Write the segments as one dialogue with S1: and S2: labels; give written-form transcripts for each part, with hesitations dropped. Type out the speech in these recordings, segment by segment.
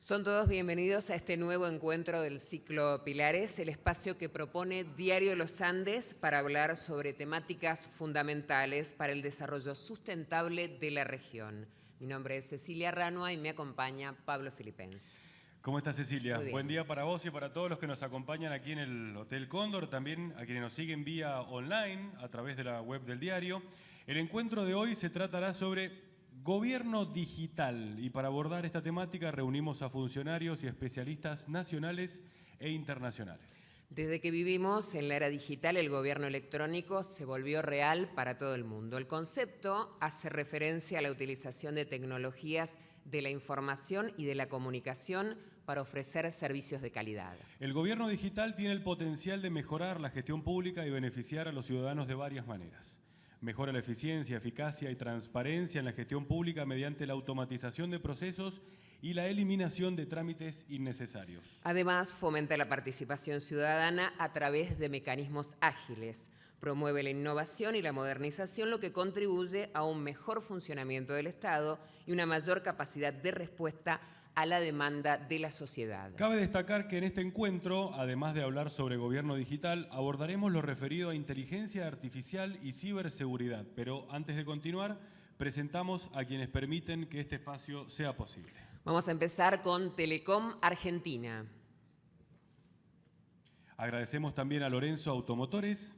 S1: Son todos bienvenidos a este nuevo encuentro del ciclo Pilares, el espacio que propone Diario Los Andes para hablar sobre temáticas fundamentales para el desarrollo sustentable de la región. Mi nombre es Cecilia Ranua y me acompaña Pablo Filipens.
S2: ¿Cómo estás, Cecilia?
S1: Buen
S2: día para vos y para todos los que nos acompañan aquí en el Hotel Cóndor, también a quienes nos siguen vía online a través de la web del diario. El encuentro de hoy se tratará sobre gobierno digital y para abordar esta temática reunimos a funcionarios y especialistas nacionales e internacionales.
S1: Desde que vivimos en la era digital, el gobierno electrónico se volvió real para todo el mundo. El concepto hace referencia a la utilización de tecnologías de la información y de la comunicación para ofrecer servicios de calidad.
S2: El gobierno digital tiene el potencial de mejorar la gestión pública y beneficiar a los ciudadanos de varias maneras. Mejora la eficiencia, eficacia y transparencia en la gestión pública mediante la automatización de procesos y la eliminación de trámites innecesarios.
S1: Además, fomenta la participación ciudadana a través de mecanismos ágiles. Promueve la innovación y la modernización, lo que contribuye a un mejor funcionamiento del Estado y una mayor capacidad de respuesta a la demanda de la sociedad.
S2: Cabe destacar que en este encuentro, además de hablar sobre gobierno digital, abordaremos lo referido a inteligencia artificial y ciberseguridad. Pero antes de continuar, presentamos a quienes permiten que este espacio sea posible.
S1: Vamos a empezar con Telecom Argentina.
S2: Agradecemos también a Lorenzo Automotores.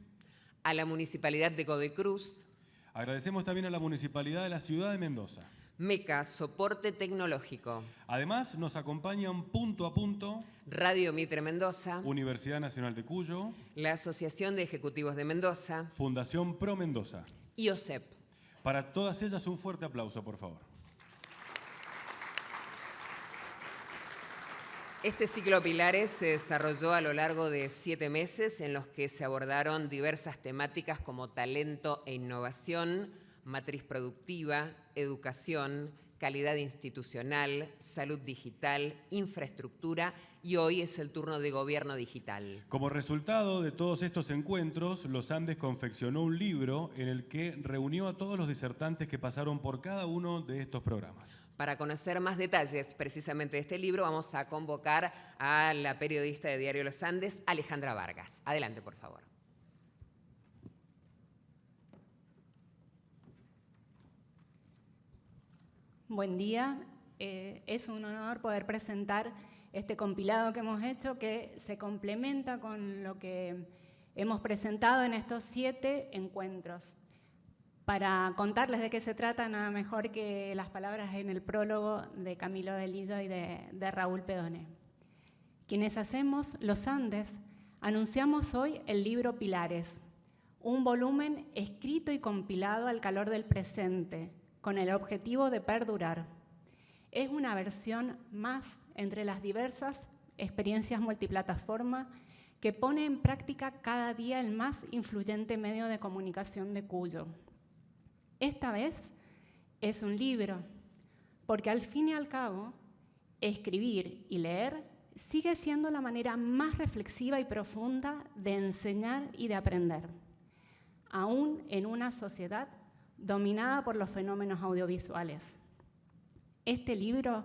S1: A la Municipalidad de Godoy Cruz.
S2: Agradecemos también a la Municipalidad de la Ciudad de Mendoza.
S1: MECA, Soporte Tecnológico.
S2: Además, nos acompañan Punto a Punto,
S1: Radio Mitre Mendoza,
S2: Universidad Nacional de Cuyo,
S1: la Asociación de Ejecutivos de Mendoza,
S2: Fundación Pro Mendoza.
S1: Y OSEP.
S2: Para todas ellas, un fuerte aplauso, por favor.
S1: Este ciclo Pilares se desarrolló a lo largo de 7 meses en los que se abordaron diversas temáticas como talento e innovación, matriz productiva, educación, calidad institucional, salud digital, infraestructura y hoy es el turno de gobierno digital.
S2: Como resultado de todos estos encuentros, Los Andes confeccionó un libro en el que reunió a todos los disertantes que pasaron por cada uno de estos programas.
S1: Para conocer más detalles precisamente de este libro, vamos a convocar a la periodista de Diario Los Andes, Alejandra Vargas. Adelante, por favor.
S3: Buen día. Es un honor poder presentar este compilado que hemos hecho que se complementa con lo que hemos presentado en estos 7 encuentros. Para contarles de qué se trata, nada mejor que las palabras en el prólogo de Camilo de Lillo y de Raúl Pedone. Quienes hacemos Los Andes, anunciamos hoy el libro Pilares, un volumen escrito y compilado al calor del presente, con el objetivo de perdurar. Es una versión más entre las diversas experiencias multiplataforma que pone en práctica cada día el más influyente medio de comunicación de Cuyo. Esta vez es un libro, porque al fin y al cabo, escribir y leer sigue siendo la manera más reflexiva y profunda de enseñar y de aprender, aún en una sociedad dominada por los fenómenos audiovisuales. Este libro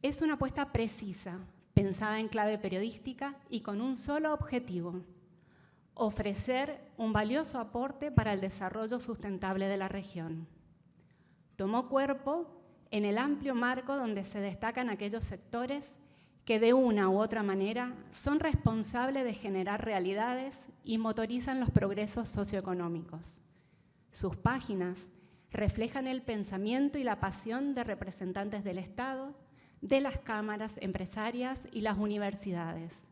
S3: es una apuesta precisa, pensada en clave periodística y con un solo objetivo: ofrecer un valioso aporte para el desarrollo sustentable de la región. Tomó cuerpo en el amplio marco donde se destacan aquellos sectores que de una u otra manera son responsables de generar realidades y motorizan los progresos socioeconómicos. Sus páginas reflejan el pensamiento y la pasión de representantes del Estado, de las cámaras empresarias y las universidades,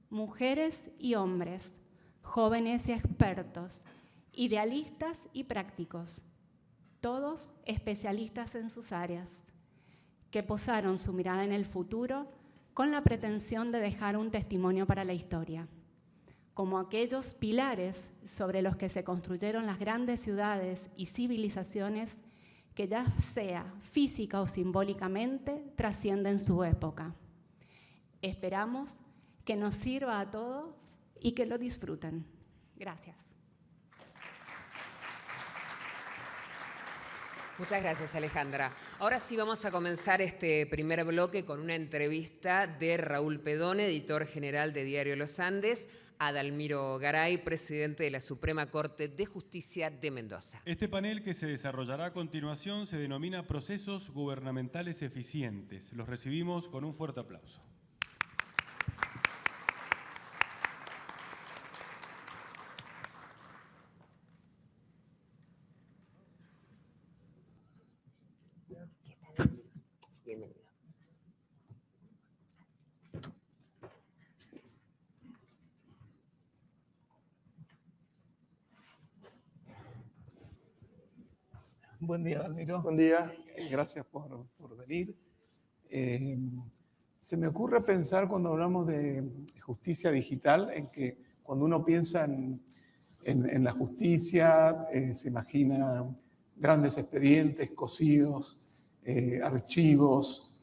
S3: mujeres y hombres, jóvenes y expertos, idealistas y prácticos, todos especialistas en sus áreas, que posaron su mirada en el futuro con la pretensión de dejar un testimonio para la historia, como aquellos pilares sobre los que se construyeron las grandes ciudades y civilizaciones que ya sea física o simbólicamente trascienden su época. Esperamos que nos sirva a todos y que lo disfruten. Gracias.
S1: Muchas gracias, Alejandra. Ahora sí vamos a comenzar este primer bloque con una entrevista de Raúl Pedone, editor general de Diario Los Andes, a Dalmiro Garay, presidente de la Suprema Corte de Justicia de Mendoza.
S2: Este panel que se desarrollará a continuación se denomina Procesos Gubernamentales Eficientes. Los recibimos con un fuerte aplauso.
S1: Bienvenido.
S4: Buen día, Dalmiro. Buen día. Gracias por venir. Se me ocurre pensar cuando hablamos de justicia digital, en que cuando uno piensa en la justicia, se imagina grandes expedientes, cosidos, archivos,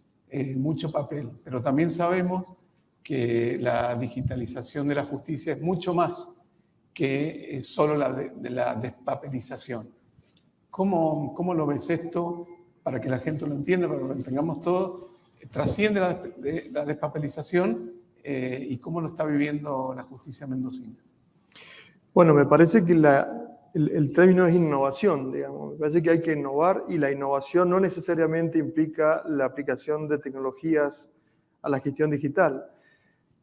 S4: mucho papel. Pero también sabemos que la digitalización de la justicia es mucho más que solo de la despapelización. ¿Cómo lo ves esto para que la gente lo entienda, para que lo entendamos todo? ¿Trasciende la despapelización y cómo lo está viviendo la justicia mendocina?
S5: Bueno, me parece que el término es innovación, digamos. Me parece que hay que innovar y la innovación no necesariamente implica la aplicación de tecnologías a la gestión digital.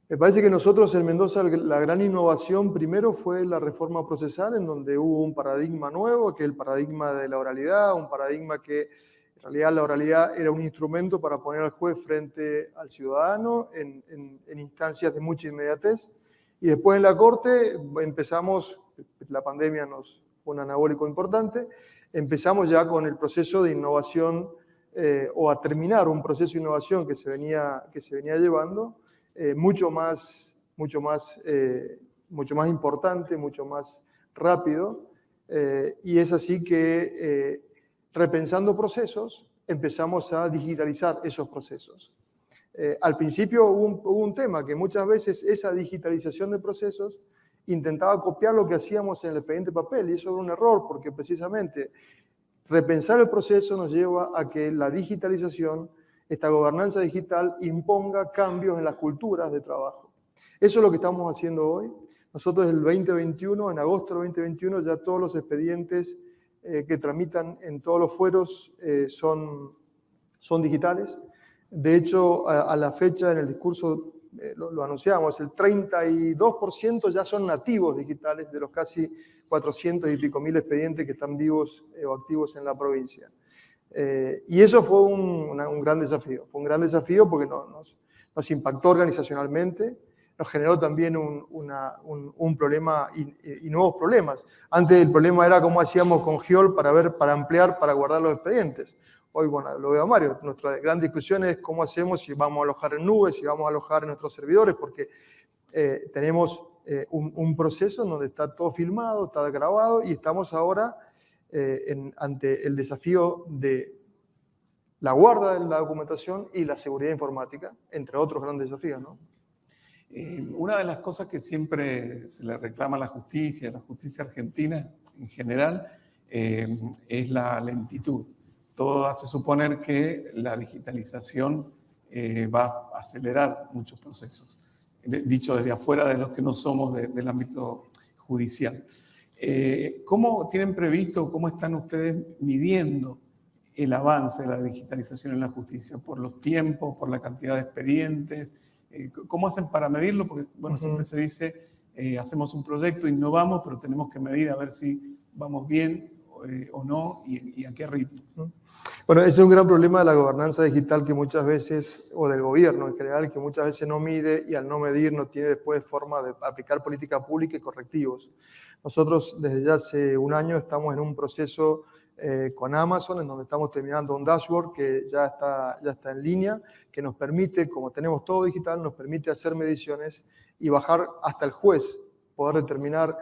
S5: Me parece que nosotros en Mendoza la gran innovación primero fue la reforma procesal, en donde hubo un paradigma nuevo, que es el paradigma de la oralidad, un paradigma que en realidad la oralidad era un instrumento para poner al juez frente al ciudadano en instancias de mucha inmediatez. Y después en la Corte empezamos, la pandemia nos fue un anabólico importante, empezamos ya con el proceso de innovación o a terminar un proceso de innovación que se venía llevando, mucho más importante, mucho más rápido, y es así que repensando procesos empezamos a digitalizar esos procesos. Al principio hubo un tema que muchas veces esa digitalización de procesos intentaba copiar lo que hacíamos en el expediente papel, y eso era un error porque precisamente repensar el proceso nos lleva a que la digitalización, esta gobernanza digital, imponga cambios en las culturas de trabajo. Eso es lo que estamos haciendo hoy. Nosotros en en agosto del 2021, ya todos los expedientes que tramitan en todos los fueros son digitales. De hecho, a la fecha en el discurso lo anunciamos, el 32% ya son nativos digitales de los casi 400 y pico mil expedientes que están vivos o activos en la provincia. Y eso fue un gran desafío. Fue un gran desafío porque nos impactó organizacionalmente, nos generó también un problema y nuevos problemas. Antes el problema era cómo hacíamos con GIOL para ampliar, para guardar los expedientes. Hoy, bueno, lo veo a Mario, nuestra gran discusión es cómo hacemos, si vamos a alojar en nubes, si vamos a alojar en nuestros servidores, porque tenemos un proceso en donde está todo filmado, está grabado, y estamos ahora ante el desafío de la guarda de la documentación y la seguridad informática, entre otros grandes desafíos, ¿no?
S4: Una de las cosas que siempre se le reclama a la justicia argentina en general, es la lentitud. Todo hace suponer que la digitalización va a acelerar muchos procesos, dicho desde afuera de los que no somos del ámbito judicial. ¿Cómo tienen previsto, cómo están ustedes midiendo el avance de la digitalización en la justicia? ¿Por los tiempos, por la cantidad de expedientes? ¿Cómo hacen para medirlo? Porque, bueno, siempre se dice, hacemos un proyecto, innovamos, pero tenemos que medir a ver si vamos bien o no y a qué ritmo.
S5: Bueno, ese es un gran problema de la gobernanza digital que muchas veces, o del gobierno en general, que muchas veces no mide y al no medir no tiene después forma de aplicar política pública y correctivos. Nosotros desde ya hace un año estamos en un proceso con Amazon, en donde estamos terminando un dashboard que ya está en línea, que nos permite, como tenemos todo digital, nos permite hacer mediciones y bajar hasta el juez, poder determinar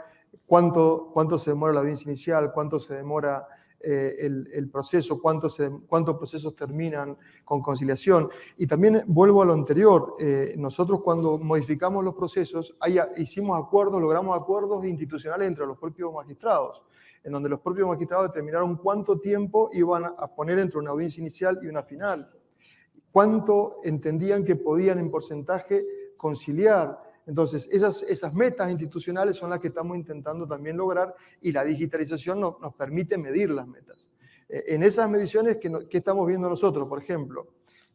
S5: cuánto se demora la audiencia inicial, cuánto se demora el proceso, cuántos procesos terminan con conciliación. Y también vuelvo a lo anterior, nosotros cuando modificamos los procesos, hicimos acuerdos, logramos acuerdos institucionales entre los propios magistrados, en donde los propios magistrados determinaron cuánto tiempo iban a poner entre una audiencia inicial y una final, cuánto entendían que podían en porcentaje conciliar. Entonces, esas metas institucionales son las que estamos intentando también lograr, y la digitalización nos permite medir las metas. En esas mediciones, ¿qué estamos viendo nosotros? Por ejemplo,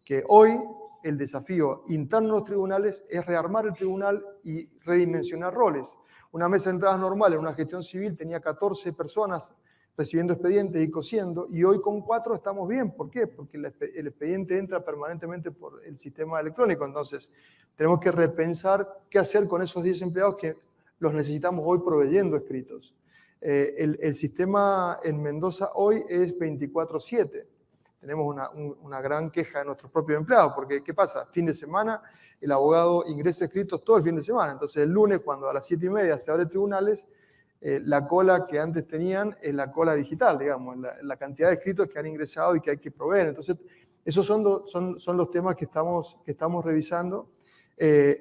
S5: que hoy el desafío interno de los tribunales es rearmar el tribunal y redimensionar roles. Una mesa de entradas normal en una gestión civil tenía 14 personas recibiendo expedientes y cosiendo, y hoy con 4 estamos bien. ¿Por qué? Porque el expediente entra permanentemente por el sistema electrónico. Entonces, tenemos que repensar qué hacer con esos 10 empleados que los necesitamos hoy proveyendo escritos. El sistema en Mendoza hoy es 24/7. Tenemos una gran queja de nuestros propios empleados, porque ¿qué pasa? Fin de semana, el abogado ingresa escritos todo el fin de semana. Entonces, el lunes, cuando a las 7:30 se abren tribunales, la cola que antes tenían es la cola digital, digamos, la cantidad de escritos que han ingresado y que hay que proveer. Entonces, esos son los temas que estamos revisando.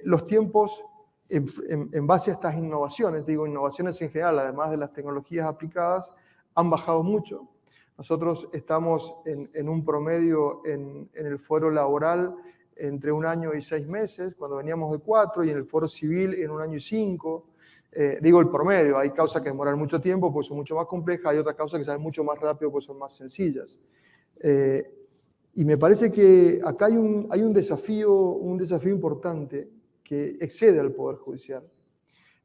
S5: Los tiempos en base a estas innovaciones, digo innovaciones en general, además de las tecnologías aplicadas, han bajado mucho. Nosotros estamos en un promedio en el fuero laboral entre 1 año y 6 meses, cuando veníamos de 4, y en el fuero civil en 1 año y 5. Digo el promedio, hay causas que demoran mucho tiempo, pues son mucho más complejas, hay otras causas que salen mucho más rápido, pues son más sencillas. Y me parece que acá hay un desafío importante que excede al Poder Judicial,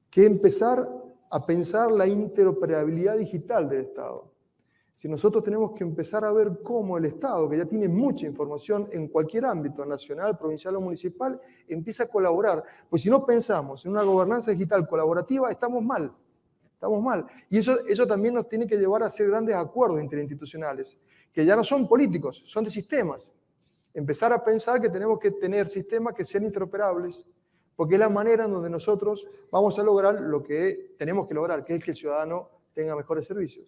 S5: que es empezar a pensar la interoperabilidad digital del Estado. Si nosotros tenemos que empezar a ver cómo el Estado, que ya tiene mucha información en cualquier ámbito, nacional, provincial o municipal, empieza a colaborar. Pues si no pensamos en una gobernanza digital colaborativa, estamos mal. Estamos mal. Y eso también nos tiene que llevar a hacer grandes acuerdos interinstitucionales, que ya no son políticos, son de sistemas. Empezar a pensar que tenemos que tener sistemas que sean interoperables, porque es la manera en donde nosotros vamos a lograr lo que tenemos que lograr, que es que el ciudadano tenga mejores servicios.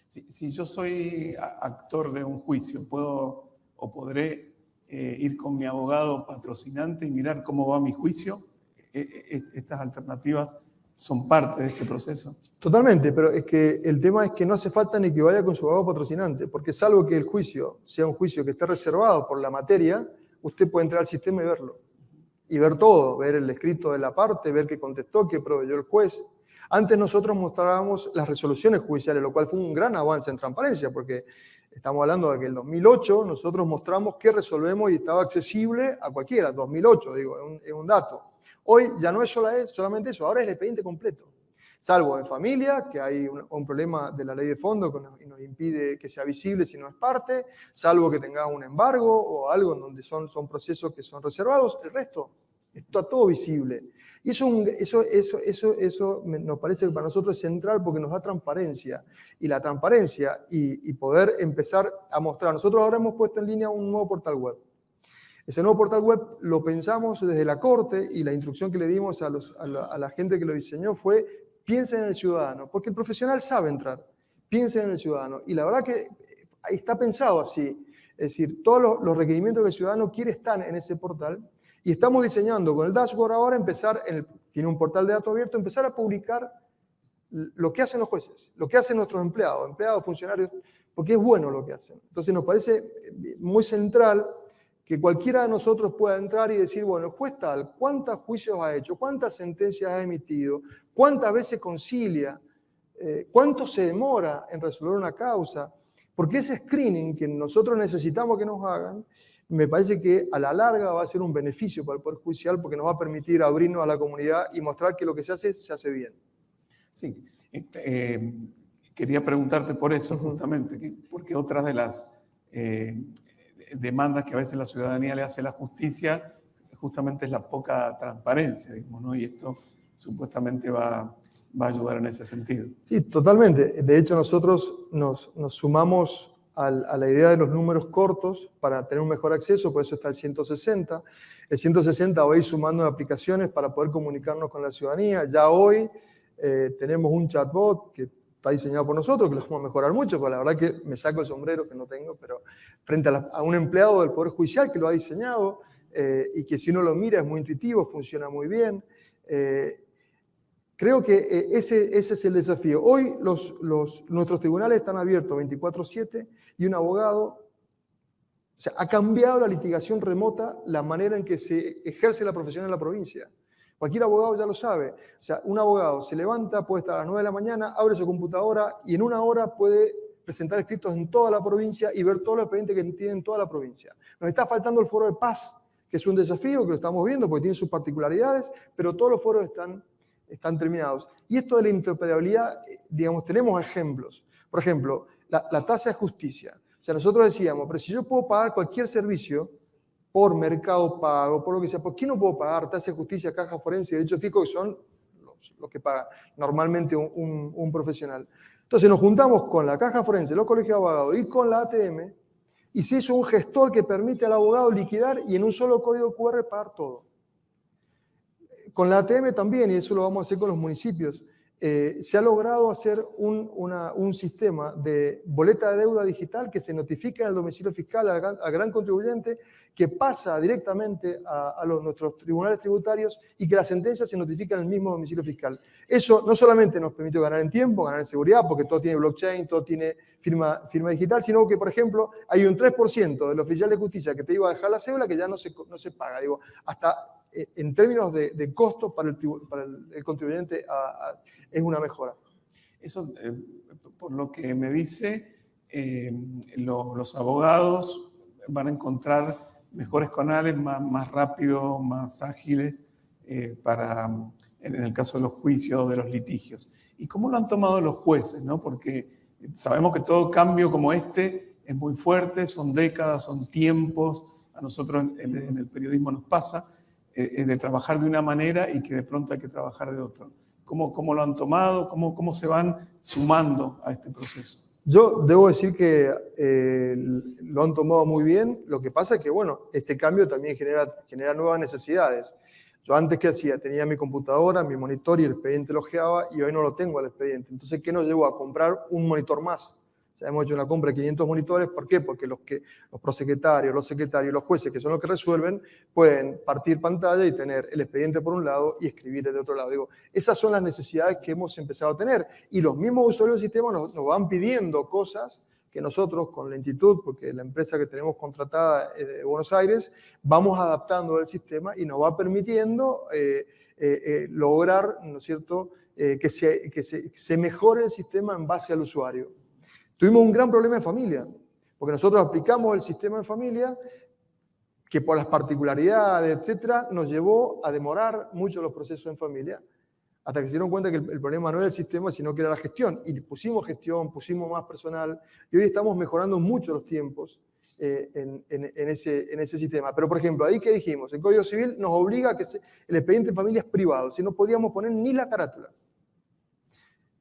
S4: Si yo soy actor de un juicio, ¿puedo o podré ir con mi abogado patrocinante y mirar cómo va mi juicio? ¿Estas alternativas son parte de este proceso?
S5: Totalmente, pero es que el tema es que no hace falta ni que vaya con su abogado patrocinante, porque salvo que el juicio sea un juicio que esté reservado por la materia, usted puede entrar al sistema y verlo. Y ver todo, ver el escrito de la parte, ver qué contestó, qué proveyó el juez. Antes nosotros mostrábamos las resoluciones judiciales, lo cual fue un gran avance en transparencia, porque estamos hablando de que en el 2008 nosotros mostramos qué resolvemos y estaba accesible a cualquiera. 2008, digo, es un dato. Hoy ya no es solamente eso, ahora es el expediente completo. Salvo en familia, que hay un problema de la ley de fondo que nos impide que sea visible si no es parte, salvo que tenga un embargo o algo en donde son procesos que son reservados, el resto está todo visible. Y eso nos parece que para nosotros es central porque nos da transparencia. Y la transparencia y poder empezar a mostrar. Nosotros ahora hemos puesto en línea un nuevo portal web. Ese nuevo portal web lo pensamos desde la Corte y la instrucción que le dimos a la gente que lo diseñó fue: piensen en el ciudadano, porque el profesional sabe entrar. Piensen en el ciudadano. Y la verdad que está pensado así. Es decir, todos los requerimientos que el ciudadano quiere están en ese portal. Y estamos diseñando con el dashboard ahora tiene un portal de datos abierto, empezar a publicar lo que hacen los jueces, lo que hacen nuestros empleados, funcionarios, porque es bueno lo que hacen. Entonces nos parece muy central que cualquiera de nosotros pueda entrar y decir, bueno, el juez tal, ¿cuántos juicios ha hecho? ¿Cuántas sentencias ha emitido? ¿Cuántas veces concilia? ¿Cuánto se demora en resolver una causa? Porque ese screening que nosotros necesitamos que nos hagan, me parece que a la larga va a ser un beneficio para el Poder Judicial porque nos va a permitir abrirnos a la comunidad y mostrar que lo que se hace bien.
S4: Sí, quería preguntarte por eso justamente, porque otras de las demandas que a veces la ciudadanía le hace a la justicia justamente es la poca transparencia, digamos, ¿no? Y esto supuestamente va a ayudar en ese sentido.
S5: Sí, totalmente. De hecho, nosotros nos sumamos a la idea de los números cortos para tener un mejor acceso, por eso está el 160. El 160 va a ir sumando aplicaciones para poder comunicarnos con la ciudadanía. Ya hoy tenemos un chatbot que está diseñado por nosotros, que lo vamos a mejorar mucho, pero la verdad que me saco el sombrero que no tengo, pero frente a un empleado del Poder Judicial que lo ha diseñado y que si uno lo mira es muy intuitivo, funciona muy bien. Creo que ese es el desafío. Hoy nuestros tribunales están abiertos 24/7 y un abogado, o sea, ha cambiado la litigación remota, la manera en que se ejerce la profesión en la provincia. Cualquier abogado ya lo sabe. O sea, un abogado se levanta, puede estar a las 9 de la mañana, abre su computadora y en una hora puede presentar escritos en toda la provincia y ver todos los expedientes que tiene en toda la provincia. Nos está faltando el foro de paz, que es un desafío que lo estamos viendo porque tiene sus particularidades, pero todos los foros están terminados. Y esto de la interoperabilidad, digamos, tenemos ejemplos. Por ejemplo, la tasa de justicia. O sea, nosotros decíamos, pero si yo puedo pagar cualquier servicio por Mercado Pago, por lo que sea, ¿por qué no puedo pagar tasa de justicia, caja forense y derecho fijo, que son los que paga normalmente un profesional? Entonces nos juntamos con la caja forense, los colegios de abogados y con la ATM, y se hizo un gestor que permite al abogado liquidar y en un solo código QR pagar todo. Con la ATM también, y eso lo vamos a hacer con los municipios, se ha logrado hacer un sistema de boleta de deuda digital que se notifica en el domicilio fiscal al gran contribuyente, que pasa directamente a nuestros tribunales tributarios y que la sentencia se notifica en el mismo domicilio fiscal. Eso no solamente nos permitió ganar en tiempo, ganar en seguridad, porque todo tiene blockchain, todo tiene firma digital, sino que, por ejemplo, hay un 3% del oficial de justicia que te iba a dejar la cédula que ya no se paga. Digo, hasta en términos de costo para el contribuyente es una mejora.
S4: Eso, por lo que me dice, los abogados van a encontrar mejores canales más rápidos, más ágiles en el caso de los juicios, de los litigios. ¿Y cómo lo han tomado los jueces, ¿no? Porque sabemos que todo cambio como este es muy fuerte, son décadas, son tiempos. A nosotros en el periodismo nos pasa de trabajar de una manera y que de pronto hay que trabajar de otra. ¿Cómo lo han tomado? ¿Cómo se van sumando a este proceso?
S5: Yo debo decir que lo han tomado muy bien. Lo que pasa es que, bueno, este cambio también genera nuevas necesidades. Yo antes, ¿qué hacía? Tenía mi computadora, mi monitor y el expediente lo ojeaba, y hoy no lo tengo el expediente. Entonces, ¿qué nos llevó a comprar un monitor más? O sea, hemos hecho una compra de 500 monitores. ¿Por qué? Porque los prosecretarios, los secretarios, los jueces, que son los que resuelven, pueden partir pantalla y tener el expediente por un lado y escribir de otro lado. Digo, esas son las necesidades que hemos empezado a tener. Y los mismos usuarios del sistema nos van pidiendo cosas que nosotros, con lentitud, porque la empresa que tenemos contratada es de Buenos Aires, vamos adaptando el sistema y nos va permitiendo lograr, ¿no es cierto?, que se mejore el sistema en base al usuario. Tuvimos un gran problema en familia, porque nosotros aplicamos el sistema en familia que por las particularidades, etcétera, nos llevó a demorar mucho los procesos en familia, hasta que se dieron cuenta que el problema no era el sistema, sino que era la gestión. Y pusimos gestión, pusimos más personal, y hoy estamos mejorando mucho los tiempos en ese sistema. Pero, por ejemplo, ahí que dijimos, el Código Civil nos obliga a que el expediente en familia es privado, si no podíamos poner ni la carátula.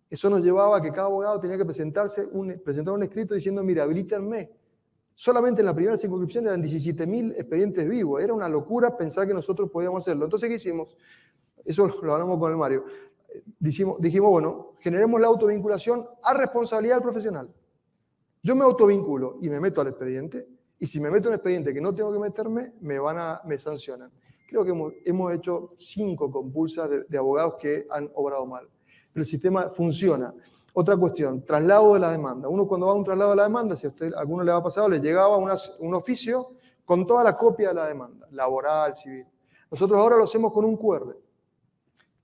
S5: Eso nos llevaba a que cada abogado tenía que presentar un escrito diciendo, mira, habilítenme. Solamente en la primera circunscripción eran 17.000 expedientes vivos. Era una locura pensar que nosotros podíamos hacerlo. Entonces, ¿qué hicimos? Eso lo hablamos con el Mario. Dijimos, bueno, generemos la autovinculación a responsabilidad del profesional. Yo me autovinculo y me meto al expediente, y si me meto en un expediente que no tengo que meterme, me sancionan. Creo que hemos hecho 5 compulsas de abogados que han obrado mal. Pero el sistema funciona. Otra cuestión, traslado de la demanda. Uno cuando va a un traslado de la demanda, si a alguno le ha pasado, le llegaba un oficio con toda la copia de la demanda, laboral, civil. Nosotros ahora lo hacemos con un QR.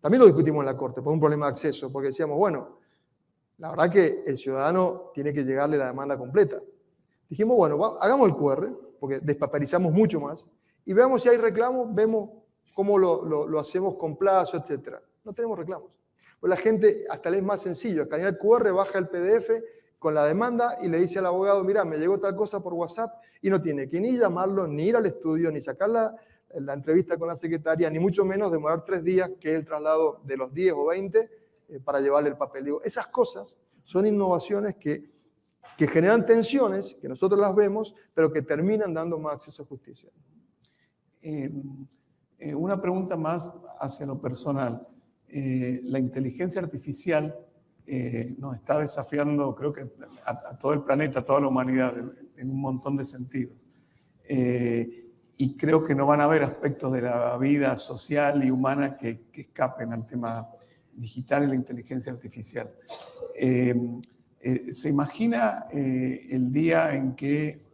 S5: También lo discutimos en la Corte por un problema de acceso, porque decíamos, bueno, la verdad que el ciudadano tiene que llegarle la demanda completa. Dijimos, bueno, hagamos el QR, porque despaperizamos mucho más, y veamos si hay reclamos, vemos cómo lo hacemos con plazo, etc. No tenemos reclamos. Pues la gente, hasta le es más sencillo, escanea el QR, baja el PDF con la demanda y le dice al abogado, mira, me llegó tal cosa por WhatsApp, y no tiene que ni llamarlo, ni ir al estudio, ni sacar la entrevista con la secretaria, ni mucho menos demorar 3 días, que es el traslado de los 10 o 20, para llevarle el papel. Digo, esas cosas son innovaciones que generan tensiones, que nosotros las vemos, pero que terminan dando más acceso a justicia.
S4: Una pregunta más hacia lo personal. La inteligencia artificial nos está desafiando, creo que a todo el planeta, a toda la humanidad, en un montón de sentidos. Y creo que no van a haber aspectos de la vida social y humana que escapen al tema digital y la inteligencia artificial. ¿Se imagina el día en que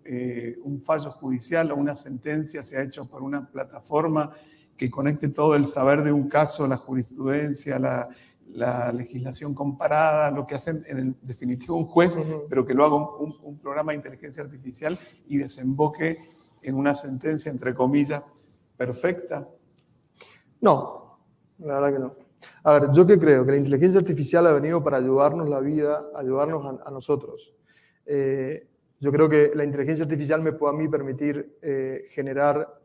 S4: un fallo judicial o una sentencia sea hecho por una plataforma que conecte todo el saber de un caso, la jurisprudencia, la legislación comparada, lo que hace en definitivo un juez, pero que lo haga un programa de inteligencia artificial y desemboque en una sentencia, entre comillas, perfecta?
S5: No, la verdad que no. A ver, ¿yo qué creo? Que la inteligencia artificial ha venido para ayudarnos la vida, ayudarnos a nosotros. Yo creo que la inteligencia artificial me puede a mí permitir generar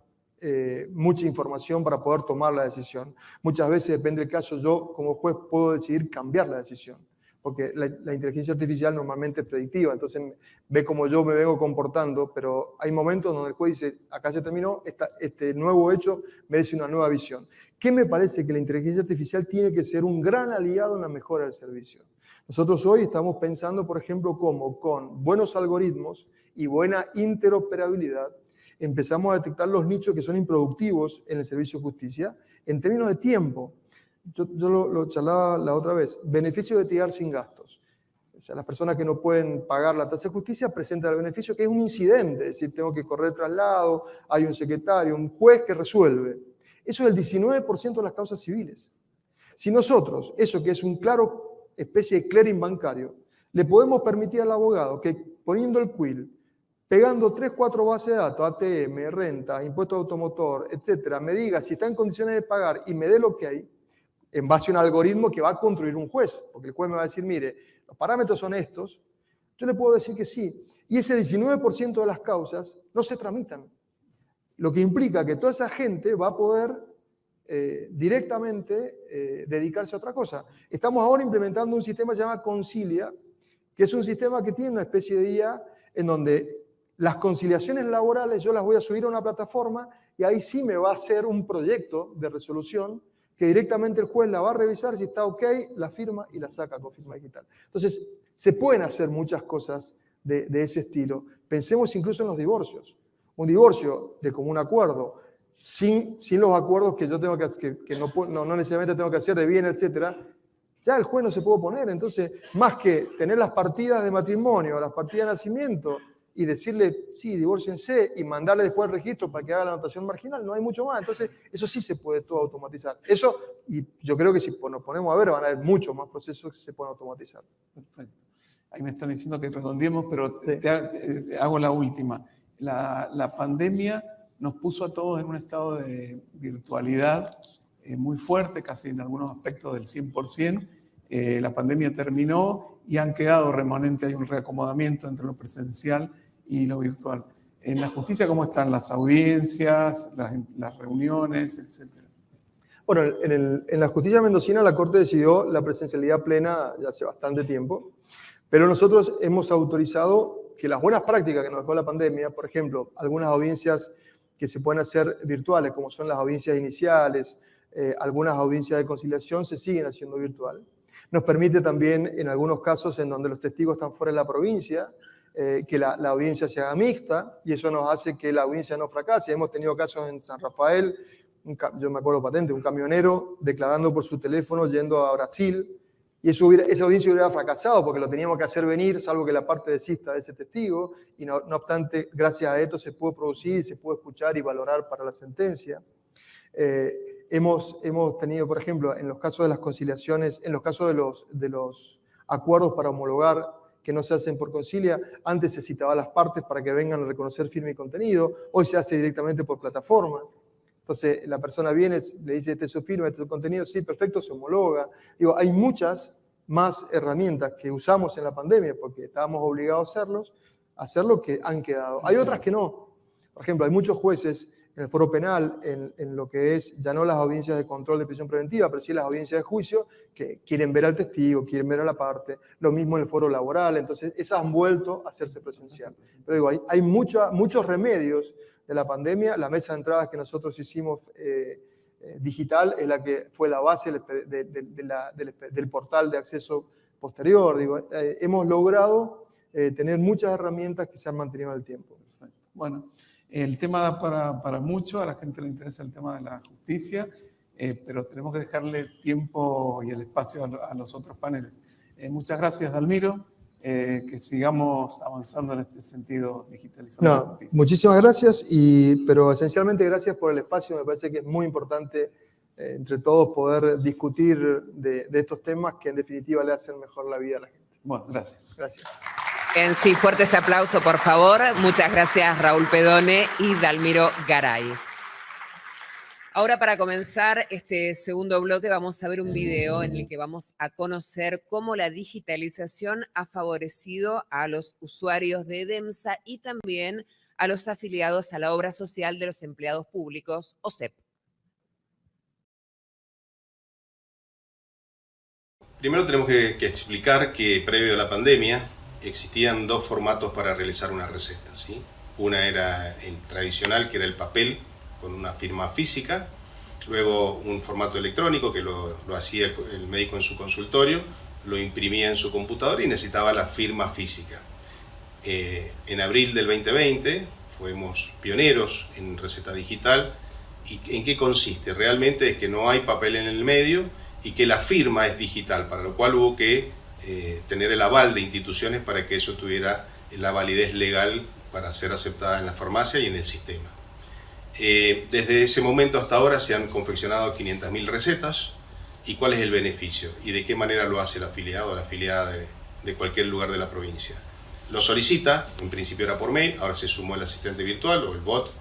S5: mucha información para poder tomar la decisión. Muchas veces, depende del caso, yo como juez puedo decidir cambiar la decisión, porque la inteligencia artificial normalmente es predictiva, entonces ve cómo yo me vengo comportando, pero hay momentos donde el juez dice, acá se terminó, este nuevo hecho merece una nueva visión. ¿Qué me parece? Que la inteligencia artificial tiene que ser un gran aliado en la mejora del servicio. Nosotros hoy estamos pensando, por ejemplo, cómo con buenos algoritmos y buena interoperabilidad empezamos a detectar los nichos que son improductivos en el servicio de justicia en términos de tiempo. Yo lo charlaba la otra vez. Beneficio de litigar sin gastos. O sea, las personas que no pueden pagar la tasa de justicia presentan el beneficio, que es un incidente, es decir, tengo que correr traslado, hay un secretario, un juez que resuelve. Eso es el 19% de las causas civiles. Si nosotros, eso que es un claro especie de clearing bancario, le podemos permitir al abogado que poniendo el quill, pegando 3, 4 bases de datos, ATM, rentas, impuesto automotor, etcétera, me diga si está en condiciones de pagar y me dé lo que hay, en base a un algoritmo que va a construir un juez, porque el juez me va a decir, mire, los parámetros son estos, yo le puedo decir que sí. Y ese 19% de las causas no se tramitan. Lo que implica que toda esa gente va a poder directamente dedicarse a otra cosa. Estamos ahora implementando un sistema que se llama Concilia, que es un sistema que tiene una especie de IA en donde las conciliaciones laborales yo las voy a subir a una plataforma y ahí sí me va a hacer un proyecto de resolución que directamente el juez la va a revisar, si está ok, la firma y la saca con firma digital. Entonces, se pueden hacer muchas cosas de ese estilo. Pensemos incluso en los divorcios. Un divorcio de común acuerdo, sin los acuerdos que yo tengo que no necesariamente tengo que hacer de bien, etcétera, ya el juez no se puede oponer. Entonces, más que tener las partidas de matrimonio, las partidas de nacimiento, y decirle, sí, divórciense, y mandarle después el registro para que haga la anotación marginal, no hay mucho más. Entonces, eso sí se puede todo automatizar. Eso, y yo creo que si nos ponemos a ver, van a haber muchos más procesos que se pueden automatizar.
S4: Perfecto. Ahí me están diciendo que redondeemos, pero
S5: Sí.
S4: te hago la última. La pandemia nos puso a todos en un estado de virtualidad muy fuerte, casi en algunos aspectos del 100%. La pandemia terminó y han quedado remanentes, hay un reacomodamiento entre lo presencial y lo virtual. En la justicia, ¿cómo están las audiencias, las reuniones, etcétera?
S5: Bueno, en la justicia mendocina la Corte decidió la presencialidad plena ya hace bastante tiempo, pero nosotros hemos autorizado que las buenas prácticas que nos dejó la pandemia, por ejemplo, algunas audiencias que se pueden hacer virtuales, como son las audiencias iniciales, algunas audiencias de conciliación se siguen haciendo virtual. Nos permite también, en algunos casos en donde los testigos están fuera de la provincia, que la audiencia se haga mixta, y eso nos hace que la audiencia no fracase. Hemos tenido casos en San Rafael, yo me acuerdo patente, un camionero declarando por su teléfono yendo a Brasil, y esa audiencia hubiera fracasado porque lo teníamos que hacer venir, salvo que la parte desista de ese testigo, y no obstante, gracias a esto se pudo producir, se pudo escuchar y valorar para la sentencia. Hemos tenido, por ejemplo, en los casos de las conciliaciones, en los casos de los acuerdos para homologar que no se hacen por concilia, antes se citaba a las partes para que vengan a reconocer firma y contenido, hoy se hace directamente por plataforma. Entonces la persona viene, le dice, este es su firma, este es su contenido, sí, perfecto, se homologa. Digo, hay muchas más herramientas que usamos en la pandemia porque estábamos obligados a hacer lo que han quedado. Hay otras que no. Por ejemplo, hay muchos jueces en el foro penal, en lo que es ya no las audiencias de control de prisión preventiva, pero sí las audiencias de juicio, que quieren ver al testigo, quieren ver a la parte, lo mismo en el foro laboral, entonces esas han vuelto a hacerse presencial. Pero digo, hay muchos remedios de la pandemia. La mesa de entradas que nosotros hicimos digital es la que fue la base del portal de acceso posterior. Digo, hemos logrado tener muchas herramientas que se han mantenido en el tiempo.
S4: Perfecto. Bueno, el tema da para mucho, a la gente le interesa el tema de la justicia, pero tenemos que dejarle tiempo y el espacio a los otros paneles. Muchas gracias, Dalmiro. Que sigamos avanzando en este sentido, digitalizando la justicia.
S5: Muchísimas gracias, pero esencialmente gracias por el espacio. Me parece que es muy importante entre todos poder discutir de estos temas que en definitiva le hacen mejor la vida a la gente.
S4: Bueno, gracias.
S5: Gracias.
S1: En sí, fuertes aplausos, por favor. Muchas gracias, Raúl Pedone y Dalmiro Garay. Ahora, para comenzar este segundo bloque, vamos a ver un video en el que vamos a conocer cómo la digitalización ha favorecido a los usuarios de EDEMSA y también a los afiliados a la obra social de los empleados públicos, OSEP.
S6: Primero tenemos que explicar que previo a la pandemia existían dos formatos para realizar una receta, ¿sí? Una era el tradicional, que era el papel con una firma física, luego un formato electrónico que lo hacía el médico en su consultorio, lo imprimía en su computadora y necesitaba la firma física. En abril del 2020 fuimos pioneros en receta digital. ¿Y en qué consiste? Realmente es que no hay papel en el medio y que la firma es digital, para lo cual hubo que tener el aval de instituciones para que eso tuviera la validez legal para ser aceptada en la farmacia y en el sistema. Desde ese momento hasta ahora se han confeccionado 500.000 recetas. ¿Y cuál es el beneficio? ¿Y de qué manera lo hace el afiliado o la afiliada de cualquier lugar de la provincia? Lo solicita, en principio era por mail, ahora se sumó el asistente virtual o el bot,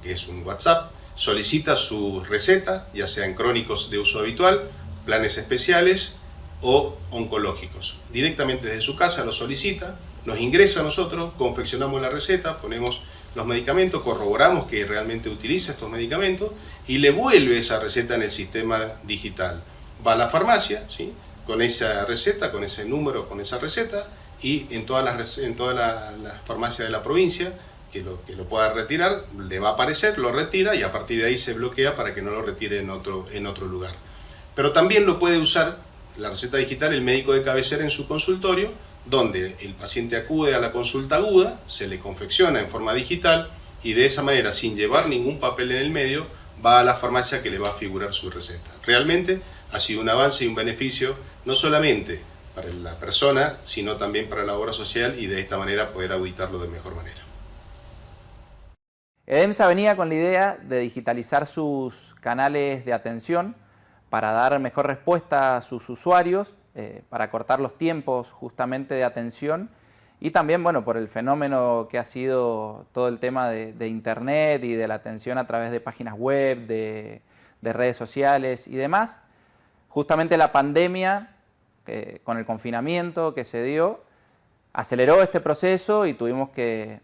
S6: que es un WhatsApp, solicita su receta, ya sean crónicos de uso habitual, planes especiales o oncológicos. Directamente desde su casa lo solicita, nos ingresa a nosotros, confeccionamos la receta, ponemos los medicamentos, corroboramos que realmente utiliza estos medicamentos y le vuelve esa receta en el sistema digital. Va a la farmacia, ¿sí?, con esa receta, con ese número, con esa receta, y en todas las farmacias de la provincia que lo pueda retirar, le va a aparecer, lo retira y a partir de ahí se bloquea para que no lo retire en otro lugar. Pero también lo puede usar la receta digital el médico de cabecera en su consultorio, donde el paciente acude a la consulta aguda, se le confecciona en forma digital y de esa manera, sin llevar ningún papel en el medio, va a la farmacia que le va a figurar su receta. Realmente ha sido un avance y un beneficio no solamente para la persona, sino también para la obra social y de esta manera poder auditarlo de mejor manera.
S7: EDEMSA venía con la idea de digitalizar sus canales de atención para dar mejor respuesta a sus usuarios, para cortar los tiempos justamente de atención y también, bueno, por el fenómeno que ha sido todo el tema de Internet y de la atención a través de páginas web, de redes sociales y demás. Justamente la pandemia, con el confinamiento que se dio, aceleró este proceso y tuvimos que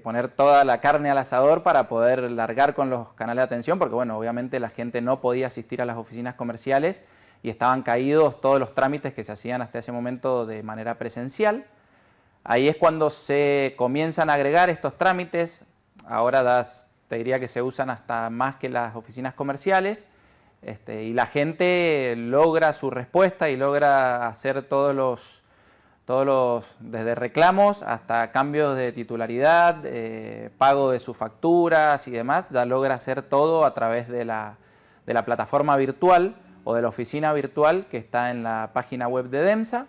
S7: poner toda la carne al asador para poder largar con los canales de atención, porque bueno, obviamente la gente no podía asistir a las oficinas comerciales y estaban caídos todos los trámites que se hacían hasta ese momento de manera presencial. Ahí es cuando se comienzan a agregar estos trámites, ahora te diría que se usan hasta más que las oficinas comerciales, y la gente logra su respuesta y logra hacer todos los desde reclamos hasta cambios de titularidad, pago de sus facturas y demás, ya logra hacer todo a través de la plataforma virtual o de la oficina virtual que está en la página web de EDEMSA.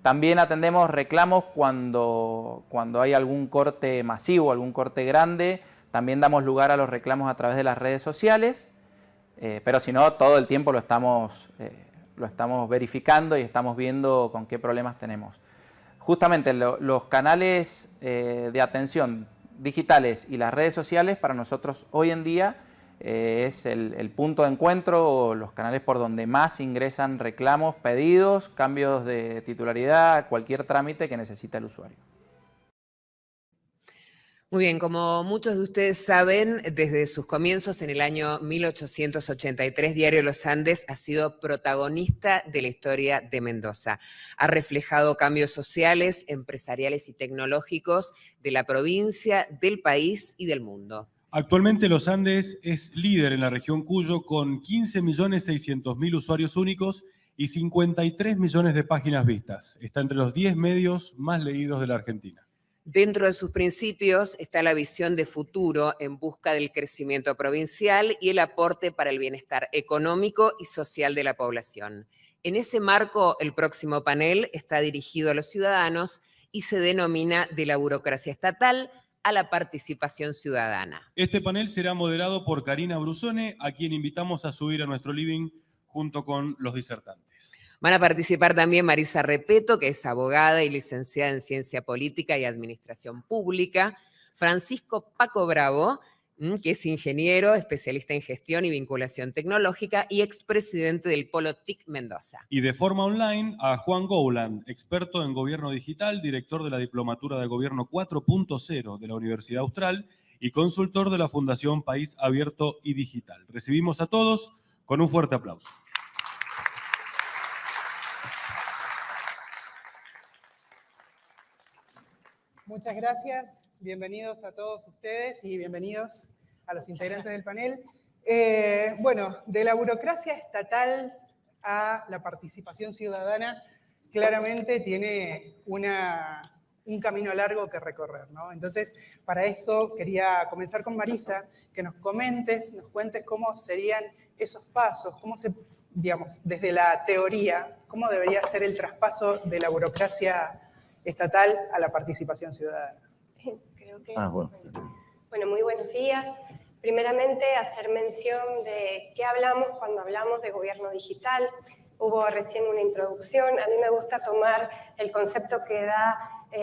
S7: También atendemos reclamos cuando hay algún corte masivo, algún corte grande, también damos lugar a los reclamos a través de las redes sociales, pero si no, todo el tiempo lo estamos verificando y estamos viendo con qué problemas tenemos. Justamente los canales de atención digitales y las redes sociales para nosotros hoy en día es el punto de encuentro o los canales por donde más ingresan reclamos, pedidos, cambios de titularidad, cualquier trámite que necesita el usuario.
S1: Muy bien, como muchos de ustedes saben, desde sus comienzos en el año 1883, Diario Los Andes ha sido protagonista de la historia de Mendoza. Ha reflejado cambios sociales, empresariales y tecnológicos de la provincia, del país y del mundo.
S2: Actualmente Los Andes es líder en la región Cuyo con 15.600.000 usuarios únicos y 53 millones de páginas vistas. Está entre los 10 medios más leídos de la Argentina.
S1: Dentro de sus principios está la visión de futuro en busca del crecimiento provincial y el aporte para el bienestar económico y social de la población. En ese marco, el próximo panel está dirigido a los ciudadanos y se denomina De la burocracia estatal a la participación ciudadana.
S2: Este panel será moderado por Karina Brusone, a quien invitamos a subir a nuestro living junto con los disertantes.
S1: Van a participar también Marisa Repeto, que es abogada y licenciada en Ciencia Política y Administración Pública, Francisco Paco Bravo, que es ingeniero, especialista en gestión y vinculación tecnológica y expresidente del Polo TIC Mendoza.
S2: Y de forma online a Juan Gowland, experto en gobierno digital, director de la Diplomatura de Gobierno 4.0 de la Universidad Austral y consultor de la Fundación País Abierto y Digital. Recibimos a todos con un fuerte aplauso.
S8: Muchas gracias, bienvenidos a todos ustedes y bienvenidos a los integrantes del panel. Bueno, de la burocracia estatal a la participación ciudadana, claramente tiene un camino largo que recorrer, ¿no? Entonces, para eso quería comenzar con Marisa, que nos cuentes cómo serían esos pasos, cómo se, digamos, desde la teoría, cómo debería ser el traspaso de la burocracia estatal a la participación ciudadana.
S9: Creo que, bueno, muy buenos días. Primeramente, hacer mención de qué hablamos cuando hablamos de gobierno digital. Hubo recién una introducción. A mí me gusta tomar el concepto que da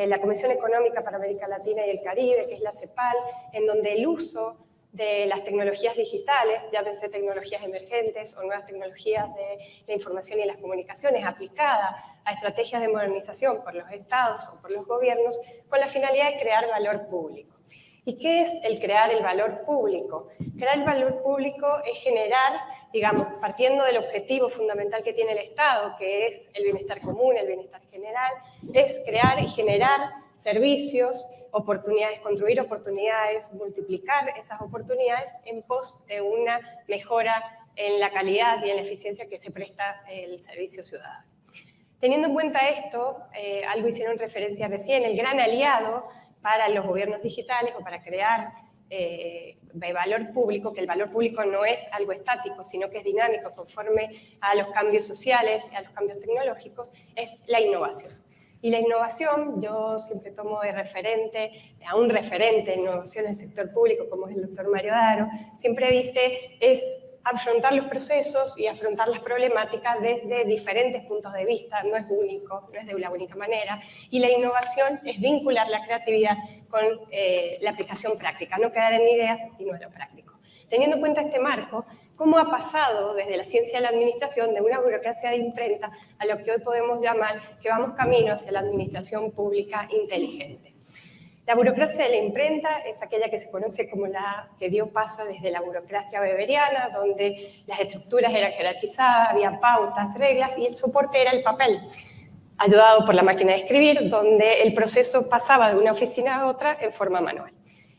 S9: la Comisión Económica para América Latina y el Caribe, que es la CEPAL, en donde el uso de las tecnologías digitales, llámese tecnologías emergentes o nuevas tecnologías de la información y las comunicaciones aplicadas a estrategias de modernización por los estados o por los gobiernos con la finalidad de crear valor público. ¿Y qué es el crear el valor público? Crear el valor público es generar, digamos, partiendo del objetivo fundamental que tiene el Estado, que es el bienestar común, el bienestar general, es crear y generar servicios, oportunidades, construir oportunidades, multiplicar esas oportunidades en pos de una mejora en la calidad y en la eficiencia que se presta el servicio ciudadano. Teniendo en cuenta esto, algo hicieron referencia recién, el gran aliado para los gobiernos digitales o para crear valor público, que el valor público no es algo estático, sino que es dinámico conforme a los cambios sociales, a los cambios tecnológicos, es la innovación. Y la innovación, yo siempre tomo de referente, a un referente de innovación en el sector público, como es el doctor Mario Daro, siempre dice, es afrontar los procesos y afrontar las problemáticas desde diferentes puntos de vista, no es único, no es de la única manera, y la innovación es vincular la creatividad con la aplicación práctica, no quedar en ideas, sino en lo práctico. Teniendo en cuenta este marco, ¿cómo ha pasado desde la ciencia de la administración de una burocracia de imprenta a lo que hoy podemos llamar que vamos camino hacia la administración pública inteligente? La burocracia de la imprenta es aquella que se conoce como la que dio paso desde la burocracia weberiana, donde las estructuras eran jerarquizadas, había pautas, reglas y el soporte era el papel, ayudado por la máquina de escribir, donde el proceso pasaba de una oficina a otra en forma manual.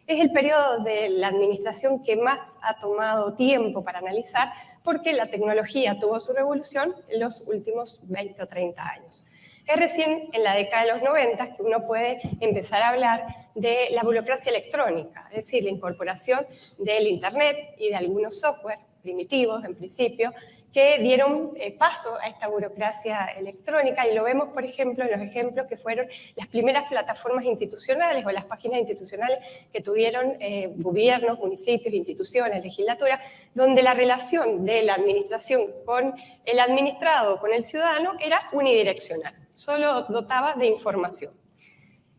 S9: Es el periodo de la administración que más ha tomado tiempo para analizar porque la tecnología tuvo su revolución en los últimos 20 o 30 años. Es recién en la década de los 90 que uno puede empezar a hablar de la burocracia electrónica, es decir, la incorporación del Internet y de algunos software primitivos, en principio, que dieron paso a esta burocracia electrónica, y lo vemos, por ejemplo, en los ejemplos que fueron las primeras plataformas institucionales o las páginas institucionales que tuvieron gobiernos, municipios, instituciones, legislatura, donde la relación de la administración con el administrado, con el ciudadano, era unidireccional, solo dotaba de información.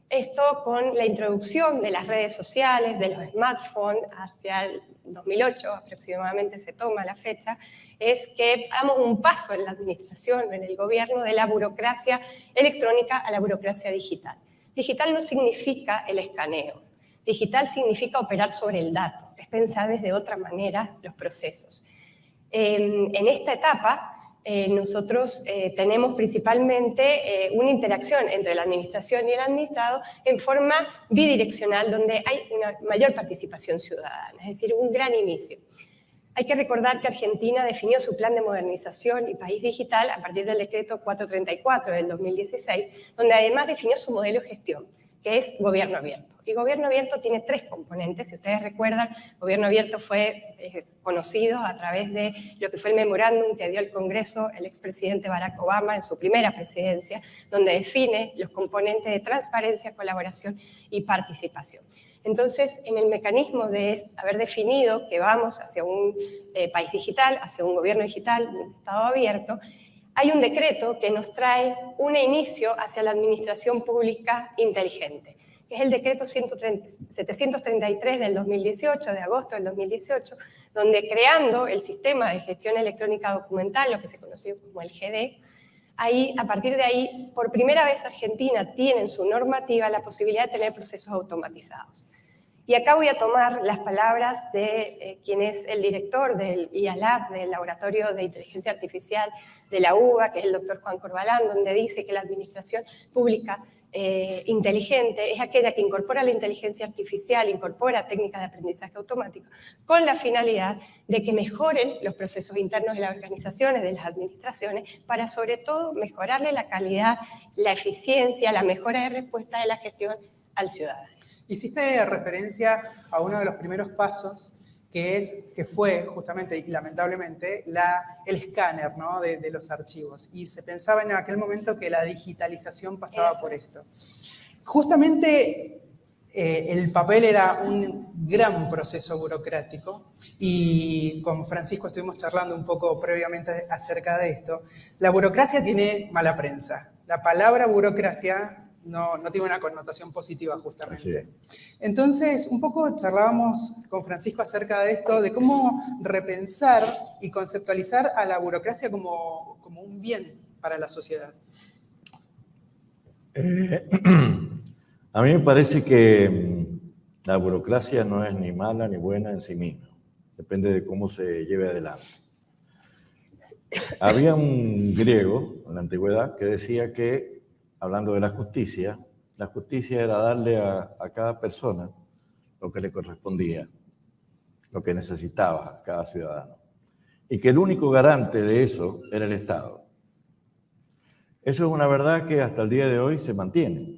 S9: Esto con la introducción de las redes sociales, de los smartphones, hacia el 2008 aproximadamente se toma la fecha, es que damos un paso en la administración, en el gobierno, de la burocracia electrónica a la burocracia digital. Digital no significa el escaneo, digital significa operar sobre el dato, es pensar desde otra manera los procesos. En esta etapa, nosotros tenemos principalmente una interacción entre la administración y el administrado en forma bidireccional, donde hay una mayor participación ciudadana, es decir, un gran inicio. Hay que recordar que Argentina definió su plan de modernización y país digital a partir del decreto 434 del 2016, donde además definió su modelo de gestión, que es gobierno abierto. Y gobierno abierto tiene 3 componentes. Si ustedes recuerdan, gobierno abierto fue conocido a través de lo que fue el memorándum que dio el Congreso el expresidente Barack Obama en su primera presidencia, donde define los componentes de transparencia, colaboración y participación. Entonces, en el mecanismo de haber definido que vamos hacia un país digital, hacia un gobierno digital, un Estado abierto, hay un decreto que nos trae un inicio hacia la administración pública inteligente, que es el decreto 733 del 2018, de agosto del 2018, donde creando el sistema de gestión electrónica documental, lo que se conoció como el GD, ahí, a partir de ahí, por primera vez Argentina tiene en su normativa la posibilidad de tener procesos automatizados. Y acá voy a tomar las palabras de quien es el director del IALAB, del Laboratorio de Inteligencia Artificial de la UBA, que es el doctor Juan Corbalán, donde dice que la administración pública inteligente es aquella que incorpora la inteligencia artificial, incorpora técnicas de aprendizaje automático, con la finalidad de que mejoren los procesos internos de las organizaciones, de las administraciones, para sobre todo mejorarle la calidad, la eficiencia, la mejora de respuesta de la gestión al ciudadano.
S8: Hiciste referencia a uno de los primeros pasos, que fue justamente, y lamentablemente, el escáner, ¿no?, de los archivos. Y se pensaba en aquel momento que la digitalización pasaba por esto. Justamente el papel era un gran proceso burocrático, y con Francisco estuvimos charlando un poco previamente acerca de esto. La burocracia tiene mala prensa. La palabra burocracia no tiene una connotación positiva, justamente. Entonces, un poco charlábamos con Francisco acerca de esto, de cómo repensar y conceptualizar a la burocracia como un bien para la sociedad.
S10: A mí me parece que la burocracia no es ni mala ni buena en sí misma. Depende de cómo se lleve adelante. Había un griego en la antigüedad que decía que, hablando de la justicia era darle a cada persona lo que le correspondía, lo que necesitaba cada ciudadano. Y que el único garante de eso era el Estado. Eso es una verdad que hasta el día de hoy se mantiene.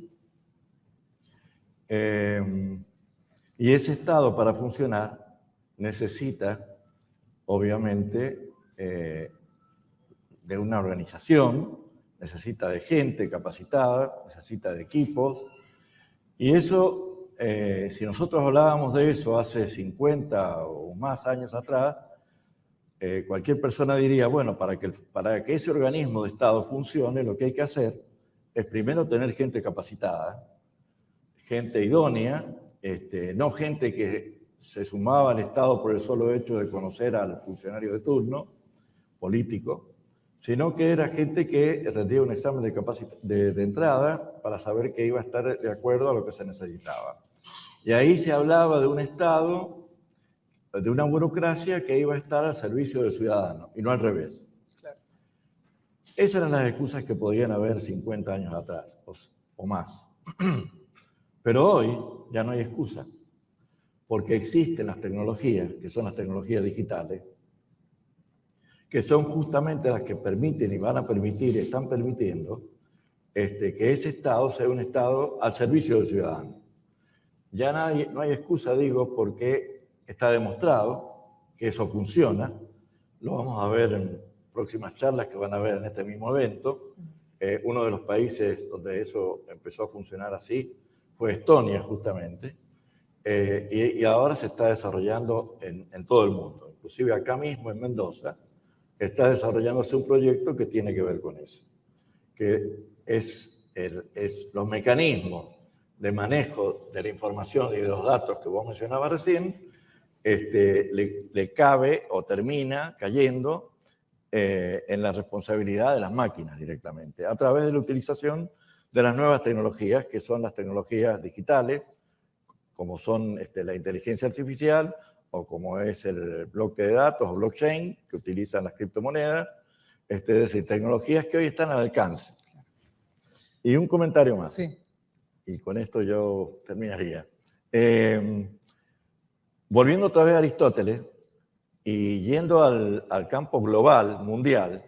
S10: Y ese Estado, para funcionar, necesita, obviamente, de una organización, necesita de gente capacitada, necesita de equipos. Y eso, si nosotros hablábamos de eso hace 50 o más años atrás, cualquier persona diría, bueno, para que ese organismo de Estado funcione, lo que hay que hacer es primero tener gente capacitada, gente idónea, no gente que se sumaba al Estado por el solo hecho de conocer al funcionario de turno, político, sino que era gente que rendía un examen de entrada para saber que iba a estar de acuerdo a lo que se necesitaba. Y ahí se hablaba de un Estado, de una burocracia que iba a estar al servicio del ciudadano, y no al revés.
S8: Claro.
S10: Esas eran las excusas que podían haber 50 años atrás, o más. Pero hoy ya no hay excusa, porque existen las tecnologías, que son las tecnologías digitales, que son justamente las que permiten y van a permitir, están permitiendo, que ese Estado sea un Estado al servicio del ciudadano. Ya no hay excusa, digo, porque está demostrado que eso funciona. Lo vamos a ver en próximas charlas que van a ver en este mismo evento. Uno de los países donde eso empezó a funcionar así fue Estonia, justamente. Y ahora se está desarrollando en todo el mundo. Inclusive acá mismo, en Mendoza, está desarrollándose un proyecto que tiene que ver con eso, que es los mecanismos de manejo de la información y de los datos que vos mencionabas recién, le cabe o termina cayendo en la responsabilidad de las máquinas directamente, a través de la utilización de las nuevas tecnologías, que son las tecnologías digitales, como son la inteligencia artificial, o como es el bloque de datos o blockchain que utilizan las criptomonedas, es decir, tecnologías que hoy están al alcance. Y un comentario más,
S8: sí,
S10: y con esto yo terminaría. Volviendo otra vez a Aristóteles, Y yendo al campo global, mundial,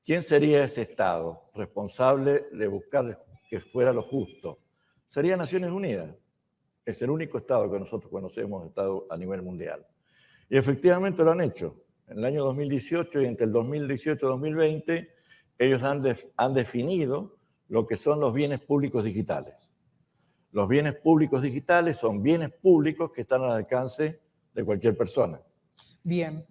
S10: ¿quién sería ese Estado responsable de buscar que fuera lo justo? Sería Naciones Unidas. Es el único Estado que nosotros conocemos Estado a nivel mundial. Y efectivamente lo han hecho. En el año 2018 y entre el 2018 y 2020, ellos han definido lo que son los bienes públicos digitales. Los bienes públicos digitales son bienes públicos que están al alcance de cualquier persona.
S8: Bien,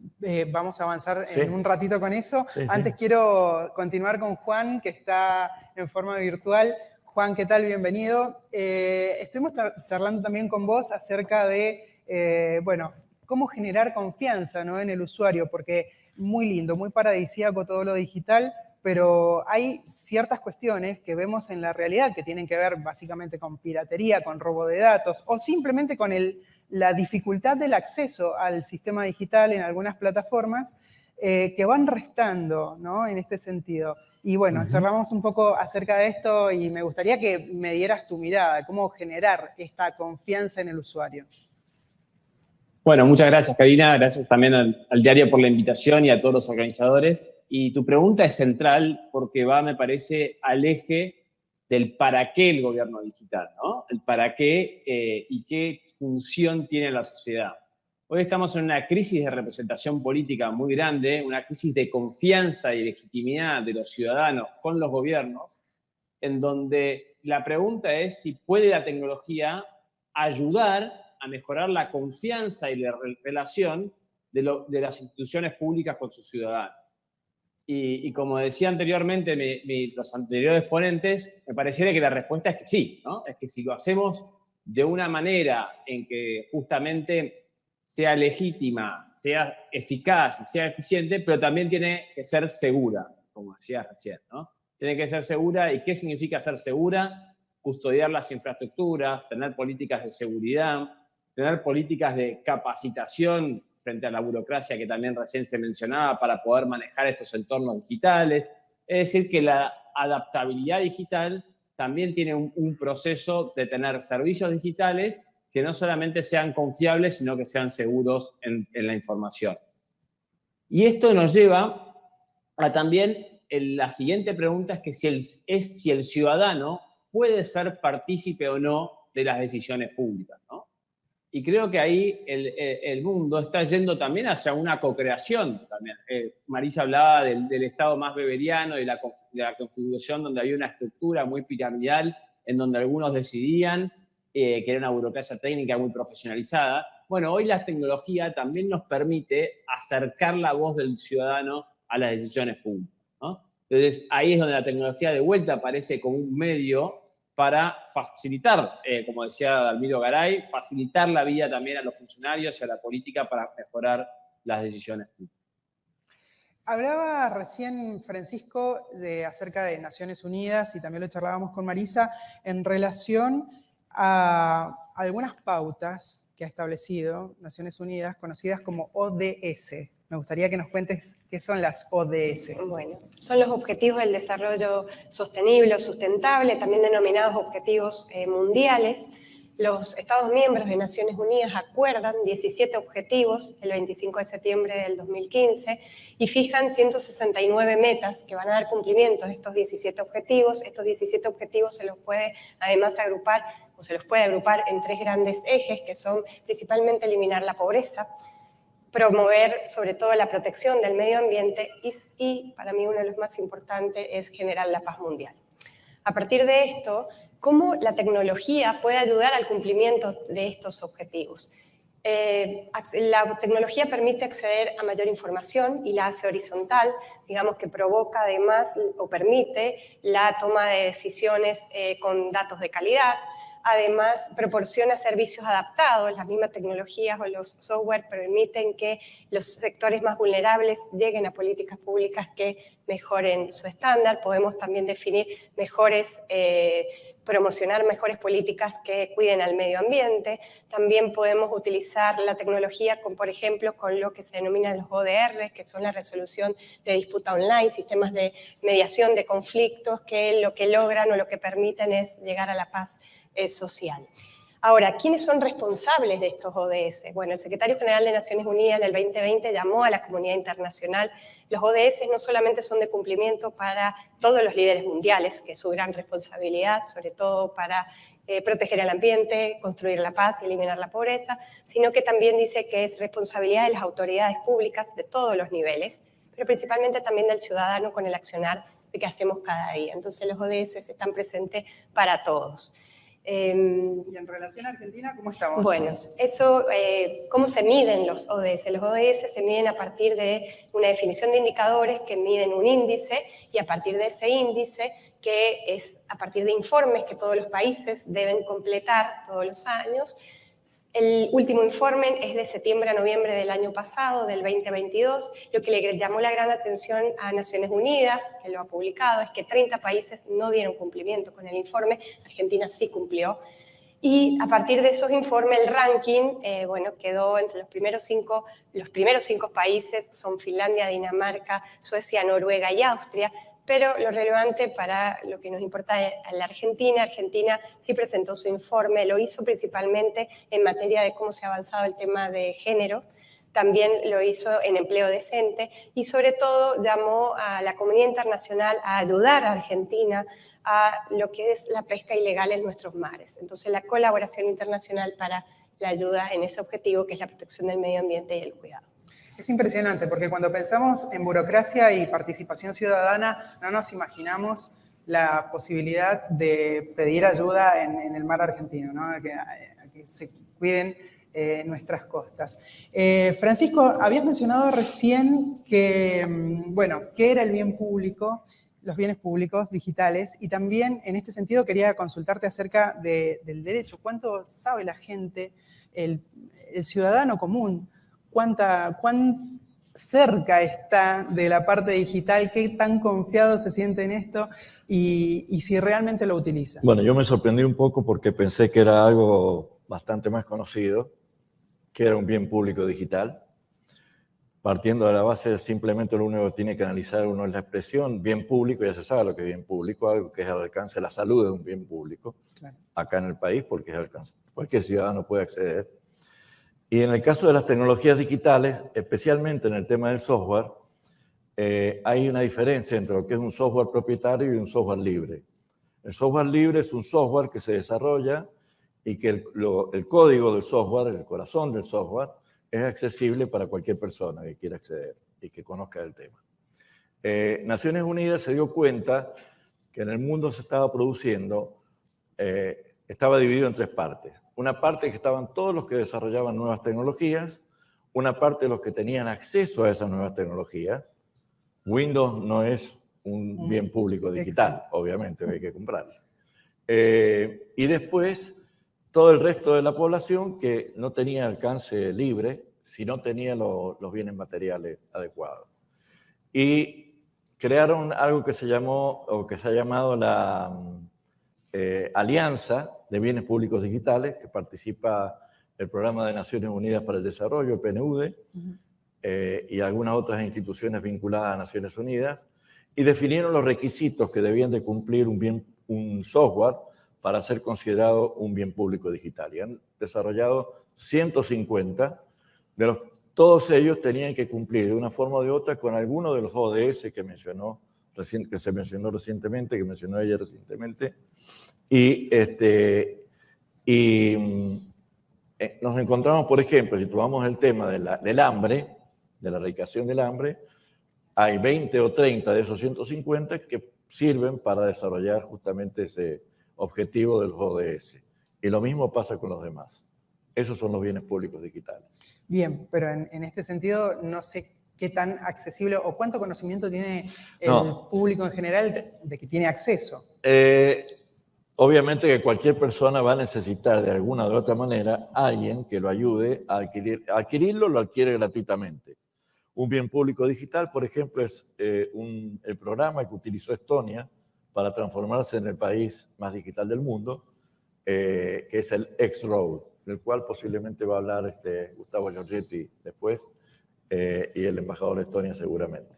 S8: vamos a avanzar
S10: Sí.
S8: en un ratito con eso.
S10: Sí, sí.
S8: Antes quiero continuar con Juan, que está en forma virtual. Juan, ¿qué tal? Bienvenido. Estuvimos charlando también con vos acerca de, bueno, cómo generar confianza, ¿no?, en el usuario, porque muy lindo, muy paradisíaco todo lo digital, pero hay ciertas cuestiones que vemos en la realidad que tienen que ver básicamente con piratería, con robo de datos, o simplemente con la dificultad del acceso al sistema digital en algunas plataformas, que van restando, ¿no?, en este sentido. Y bueno, charlamos un poco acerca de esto y me gustaría que me dieras tu mirada, cómo generar esta confianza en el usuario.
S11: Bueno, muchas gracias, Karina. Gracias también al diario por la invitación y a todos los organizadores. Y tu pregunta es central porque va, me parece, al eje del para qué el gobierno digital, ¿no? El para qué y qué función tiene la sociedad. Hoy estamos en una crisis de representación política muy grande, una crisis de confianza y legitimidad de los ciudadanos con los gobiernos, en donde la pregunta es si puede la tecnología ayudar a mejorar la confianza y la relación de las instituciones públicas con sus ciudadanos. Y como decía anteriormente los anteriores ponentes, me pareciera que la respuesta es que sí, ¿no? Es que si lo hacemos de una manera en que justamente sea legítima, sea eficaz y sea eficiente, pero también tiene que ser segura, como decía recién, ¿no? Tiene que ser segura. ¿Y qué significa ser segura? Custodiar las infraestructuras, tener políticas de seguridad, tener políticas de capacitación frente a la burocracia que también recién se mencionaba para poder manejar estos entornos digitales. Es decir, que la adaptabilidad digital también tiene un proceso de tener servicios digitales que no solamente sean confiables, sino que sean seguros en la información. Y esto nos lleva a también la siguiente pregunta, es que si el ciudadano puede ser partícipe o no de las decisiones públicas, ¿no? Y creo que ahí el mundo está yendo también hacia una co-creación también. Marisa hablaba del Estado más weberiano y de la configuración donde había una estructura muy piramidal en donde algunos decidían que era una burocracia técnica muy profesionalizada. Bueno, hoy la tecnología también nos permite acercar la voz del ciudadano a las decisiones públicas, ¿no? Entonces, ahí es donde la tecnología de vuelta aparece como un medio para facilitar, como decía Dalmiro Garay, facilitar la vida también a los funcionarios y a la política para mejorar las decisiones públicas.
S8: Hablaba recién, Francisco, acerca de Naciones Unidas y también lo charlábamos con Marisa en relación a algunas pautas que ha establecido Naciones Unidas, conocidas como ODS. Me gustaría que nos cuentes qué son las ODS.
S9: Bueno, son los Objetivos del Desarrollo Sostenible o Sustentable, también denominados Objetivos Mundiales. Los Estados miembros de Naciones Unidas acuerdan 17 objetivos el 25 de septiembre del 2015 y fijan 169 metas que van a dar cumplimiento a estos 17 objetivos. Estos 17 objetivos se los puede además agrupar o se los puede agrupar en 3 grandes ejes, que son principalmente eliminar la pobreza, promover sobre todo la protección del medio ambiente y para mí uno de los más importantes es generar la paz mundial. A partir de esto, ¿cómo la tecnología puede ayudar al cumplimiento de estos objetivos? La tecnología permite acceder a mayor información y la hace horizontal, digamos que provoca además o permite la toma de decisiones con datos de calidad. Además, proporciona servicios adaptados. Las mismas tecnologías o los software permiten que los sectores más vulnerables lleguen a políticas públicas que mejoren su estándar. Podemos también definir promocionar mejores políticas que cuiden al medio ambiente. También podemos utilizar la tecnología, por ejemplo, con lo que se denominan los ODR, que son la resolución de disputa online, sistemas de mediación de conflictos que lo que logran o lo que permiten es llegar a la paz social. Ahora, ¿quiénes son responsables de estos ODS? Bueno, el secretario general de Naciones Unidas en el 2020 llamó a la comunidad internacional. Los ODS no solamente son de cumplimiento para todos los líderes mundiales, que es su gran responsabilidad, sobre todo para proteger el ambiente, construir la paz y eliminar la pobreza, sino que también dice que es responsabilidad de las autoridades públicas de todos los niveles, pero principalmente también del ciudadano con el accionar de que hacemos cada día. Entonces los ODS están presentes para todos.
S8: Y en relación a Argentina, ¿cómo estamos?
S9: Bueno, eso, ¿cómo se miden los ODS? Los ODS se miden a partir de una definición de indicadores que miden un índice, y a partir de ese índice, que es a partir de informes que todos los países deben completar todos los años. El último informe es de septiembre a noviembre del año pasado, del 2022. Lo que le llamó la gran atención a Naciones Unidas, que lo ha publicado, es que 30 países no dieron cumplimiento con el informe. Argentina sí cumplió. Y a partir de esos informes, el ranking, bueno, quedó entre los primeros cinco países, son Finlandia, Dinamarca, Suecia, Noruega y Austria. Pero lo relevante para lo que nos importa a la Argentina, Argentina sí presentó su informe, lo hizo principalmente en materia de cómo se ha avanzado el tema de género, también lo hizo en empleo decente y sobre todo llamó a la comunidad internacional a ayudar a Argentina a lo que es la pesca ilegal en nuestros mares. Entonces la colaboración internacional para la ayuda en ese objetivo, que es la protección del medio ambiente y el cuidado.
S8: Es impresionante porque cuando pensamos en burocracia y participación ciudadana no nos imaginamos la posibilidad de pedir ayuda en el mar argentino, ¿no? a que se cuiden nuestras costas. Francisco, habías mencionado recién que, bueno, qué era el bien público, los bienes públicos digitales, y también en este sentido quería consultarte acerca del derecho. ¿Cuánto sabe la gente, el ciudadano común? ¿Cuán cerca está de la parte digital? ¿Qué tan confiado se siente en esto? Y si realmente lo utiliza.
S10: Bueno, yo me sorprendí un poco porque pensé que era algo bastante más conocido, que era un bien público digital. Partiendo de la base, simplemente lo único que tiene que analizar uno es la expresión bien público, ya se sabe lo que es bien público, algo que es al alcance de la salud es un bien público, claro, acá en el país, porque es al alcance, cualquier ciudadano puede acceder. Y en el caso de las tecnologías digitales, especialmente en el tema del software, hay una diferencia entre lo que es un software propietario y un software libre. El software libre es un software que se desarrolla y que el código del software, el corazón del software, es accesible para cualquier persona que quiera acceder y que conozca el tema. Naciones Unidas se dio cuenta que en el mundo se estaba produciendo, estaba dividido en tres partes. Una parte que estaban todos los que desarrollaban nuevas tecnologías, una parte de los que tenían acceso a esas nuevas tecnologías. Windows no es un bien público digital, exacto, obviamente hay que comprarlo. Y después todo el resto de la población que no tenía alcance libre, si no tenía los bienes materiales adecuados. Y crearon algo que se llamó, o que se ha llamado la Alianza de Bienes Públicos Digitales, que participa el Programa de Naciones Unidas para el Desarrollo, el PNUD, y algunas otras instituciones vinculadas a Naciones Unidas, y definieron los requisitos que debían de cumplir un software para ser considerado un bien público digital. Y han desarrollado 150, todos ellos tenían que cumplir de una forma o de otra con alguno de los ODS que se mencionó recientemente, que mencionó ella recientemente, y nos encontramos, por ejemplo, si tomamos el tema del hambre, de la erradicación del hambre, hay 20 o 30 de esos 150 que sirven para desarrollar justamente ese objetivo de los ODS. Y lo mismo pasa con los demás. Esos son los bienes públicos digitales.
S8: Bien, pero en este sentido no sé qué tan accesible o cuánto conocimiento tiene el público en general de que tiene acceso.
S10: Obviamente que cualquier persona va a necesitar de alguna u otra manera a alguien que lo ayude a adquirirlo, lo adquiere gratuitamente. Un bien público digital, por ejemplo, es el programa que utilizó Estonia para transformarse en el país más digital del mundo, que es el X-Road, del cual posiblemente va a hablar Gustavo Giorgetti después, y el embajador de Estonia seguramente.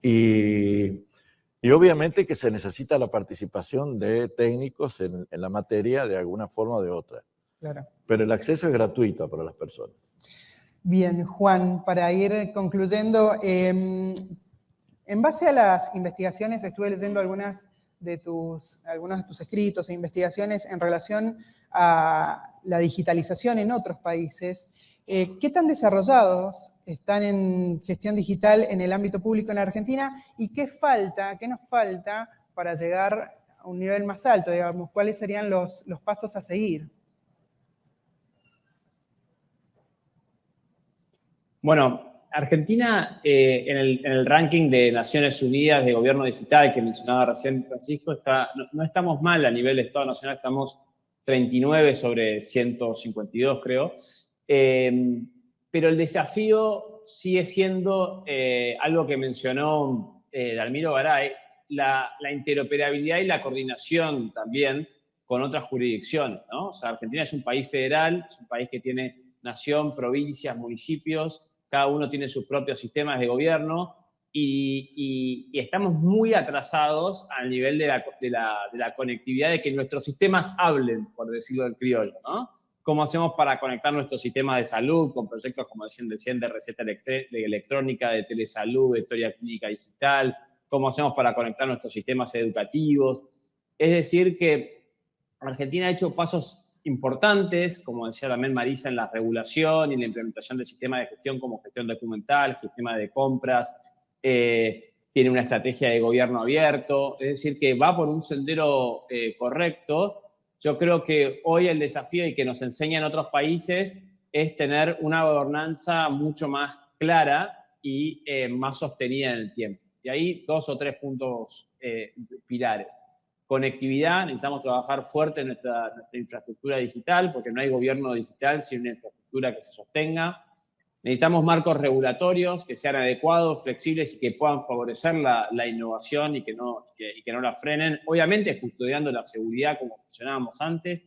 S10: Y Y obviamente que se necesita la participación de técnicos en la materia de alguna forma o de otra.
S8: Claro.
S10: Pero el acceso es gratuito para las personas.
S8: Bien, Juan, para ir concluyendo, en base a las investigaciones, estuve leyendo algunos de tus escritos e investigaciones en relación a la digitalización en otros países. ¿Qué tan desarrollados están en gestión digital en el ámbito público en Argentina? ¿Y qué nos falta para llegar a un nivel más alto, digamos? ¿Cuáles serían los pasos a seguir?
S11: Bueno, Argentina en el ranking de Naciones Unidas de Gobierno Digital que mencionaba recién Francisco, no estamos mal a nivel de Estado Nacional, estamos 39 sobre 152, creo. Pero el desafío sigue siendo algo que mencionó Dalmiro Garay, la interoperabilidad y la coordinación también con otras jurisdicciones, ¿no? O sea, Argentina es un país federal, es un país que tiene nación, provincias, municipios, cada uno tiene sus propios sistemas de gobierno y estamos muy atrasados al nivel de la conectividad, de que nuestros sistemas hablen, por decirlo en criollo, ¿no? ¿Cómo hacemos para conectar nuestros sistemas de salud con proyectos, como decían, de receta electrónica, de telesalud, de historia clínica digital? ¿Cómo hacemos para conectar nuestros sistemas educativos? Es decir, que Argentina ha hecho pasos importantes, como decía también Marisa, en la regulación y la implementación de sistemas de gestión como gestión documental, sistema de compras, tiene una estrategia de gobierno abierto, es decir, que va por un sendero correcto. Yo creo que hoy el desafío y que nos enseñan otros países es tener una gobernanza mucho más clara y más sostenida en el tiempo. Y ahí 2 o 3 puntos pilares. Conectividad, necesitamos trabajar fuerte en nuestra infraestructura digital, porque no hay gobierno digital sin una infraestructura que se sostenga. Necesitamos marcos regulatorios que sean adecuados, flexibles y que puedan favorecer la innovación y que no la frenen. Obviamente custodiando la seguridad, como mencionábamos antes.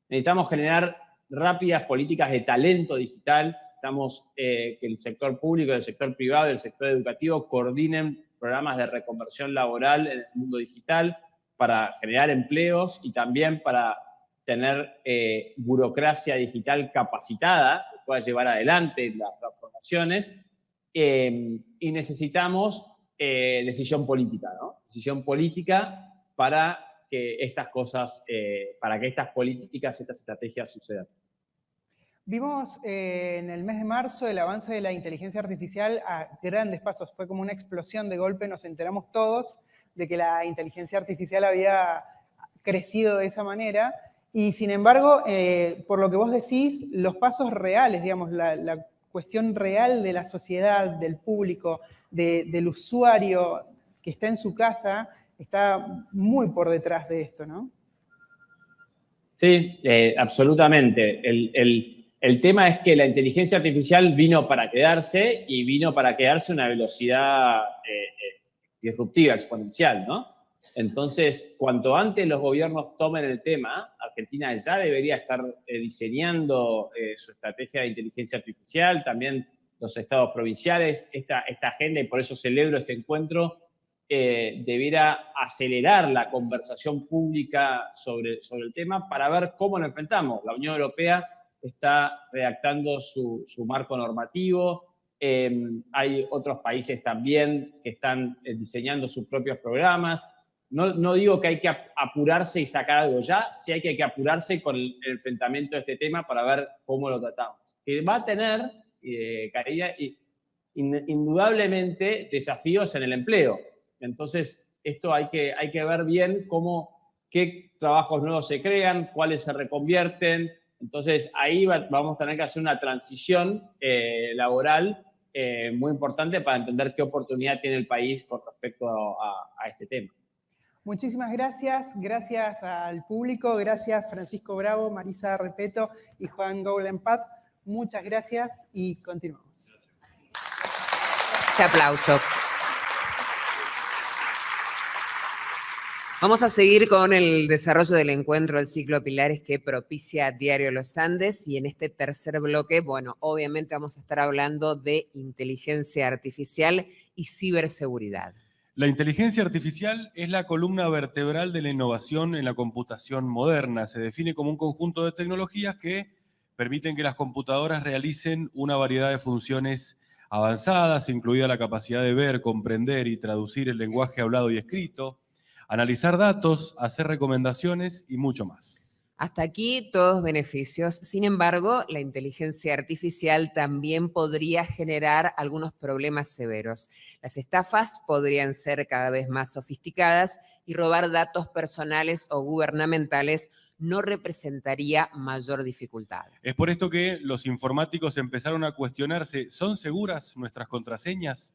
S11: Necesitamos generar rápidas políticas de talento digital. Necesitamos que el sector público, el sector privado y el sector educativo coordinen programas de reconversión laboral en el mundo digital para generar empleos y también para tener burocracia digital capacitada que pueda llevar adelante las transformaciones. Y necesitamos decisión política, ¿no? Decisión política para que estas cosas, para que estas políticas, estas estrategias sucedan.
S8: Vimos en el mes de marzo el avance de la inteligencia artificial a grandes pasos. Fue como una explosión de golpe, nos enteramos todos de que la inteligencia artificial había crecido de esa manera. Y sin embargo, por lo que vos decís, los pasos reales, digamos, la cuestión real de la sociedad, del público, del usuario que está en su casa, está muy por detrás de esto, ¿no?
S11: Sí, absolutamente. El tema es que la inteligencia artificial vino para quedarse y vino para quedarse a una velocidad disruptiva, exponencial, ¿no? Entonces, cuanto antes los gobiernos tomen el tema, Argentina ya debería estar diseñando su estrategia de inteligencia artificial, también los estados provinciales, esta agenda, y por eso celebro este encuentro, debiera acelerar la conversación pública sobre el tema para ver cómo lo enfrentamos. La Unión Europea está redactando su marco normativo. Hay otros países también que están diseñando sus propios programas. No digo que hay que apurarse y sacar algo ya, sí hay que apurarse con el enfrentamiento de este tema para ver cómo lo tratamos. Que va a tener, Karina, indudablemente desafíos en el empleo. Entonces, esto hay que ver bien qué trabajos nuevos se crean, cuáles se reconvierten. Entonces, ahí vamos a tener que hacer una transición laboral muy importante para entender qué oportunidad tiene el país con respecto a este tema.
S8: Muchísimas gracias. Gracias al público. Gracias Francisco Bravo, Marisa Repeto y Juan Goulenpat. Muchas gracias y continuamos.
S1: Este aplauso. Vamos a seguir con el desarrollo del encuentro del ciclo Pilares que propicia Diario Los Andes y en este tercer bloque, bueno, obviamente vamos a estar hablando de inteligencia artificial y ciberseguridad.
S2: La inteligencia artificial es la columna vertebral de la innovación en la computación moderna. Se define como un conjunto de tecnologías que permiten que las computadoras realicen una variedad de funciones avanzadas, incluida la capacidad de ver, comprender y traducir el lenguaje hablado y escrito, analizar datos, hacer recomendaciones y mucho más.
S1: Hasta aquí todos beneficios. Sin embargo, la inteligencia artificial también podría generar algunos problemas severos. Las estafas podrían ser cada vez más sofisticadas y robar datos personales o gubernamentales no representaría mayor dificultad.
S2: Es por esto que los informáticos empezaron a cuestionarse, ¿son seguras nuestras contraseñas?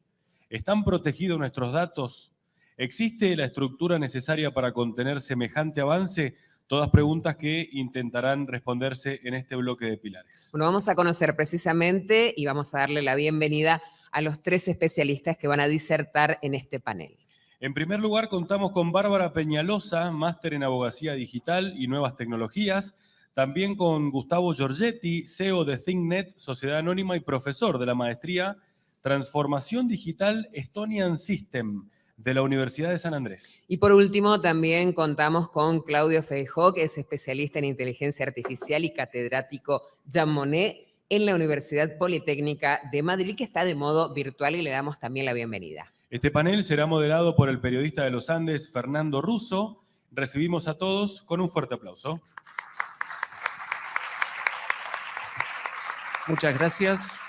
S2: ¿Están protegidos nuestros datos? ¿Existe la estructura necesaria para contener semejante avance? Todas preguntas que intentarán responderse en este bloque de pilares.
S1: Bueno, vamos a conocer precisamente y vamos a darle la bienvenida a los 3 especialistas que van a disertar en este panel.
S2: En primer lugar, contamos con Bárbara Peñalosa, máster en Abogacía Digital y Nuevas Tecnologías. También con Gustavo Giorgetti, CEO de ThinkNet, Sociedad Anónima y profesor de la maestría Transformación Digital Estonian System, de la Universidad de San Andrés.
S1: Y por último, también contamos con Claudio Feijó, que es especialista en inteligencia artificial y catedrático Jean Monnet en la Universidad Politécnica de Madrid, que está de modo virtual y le damos también la bienvenida.
S2: Este panel será moderado por el periodista de los Andes, Fernando Russo. Recibimos a todos con un fuerte aplauso.
S12: Muchas gracias.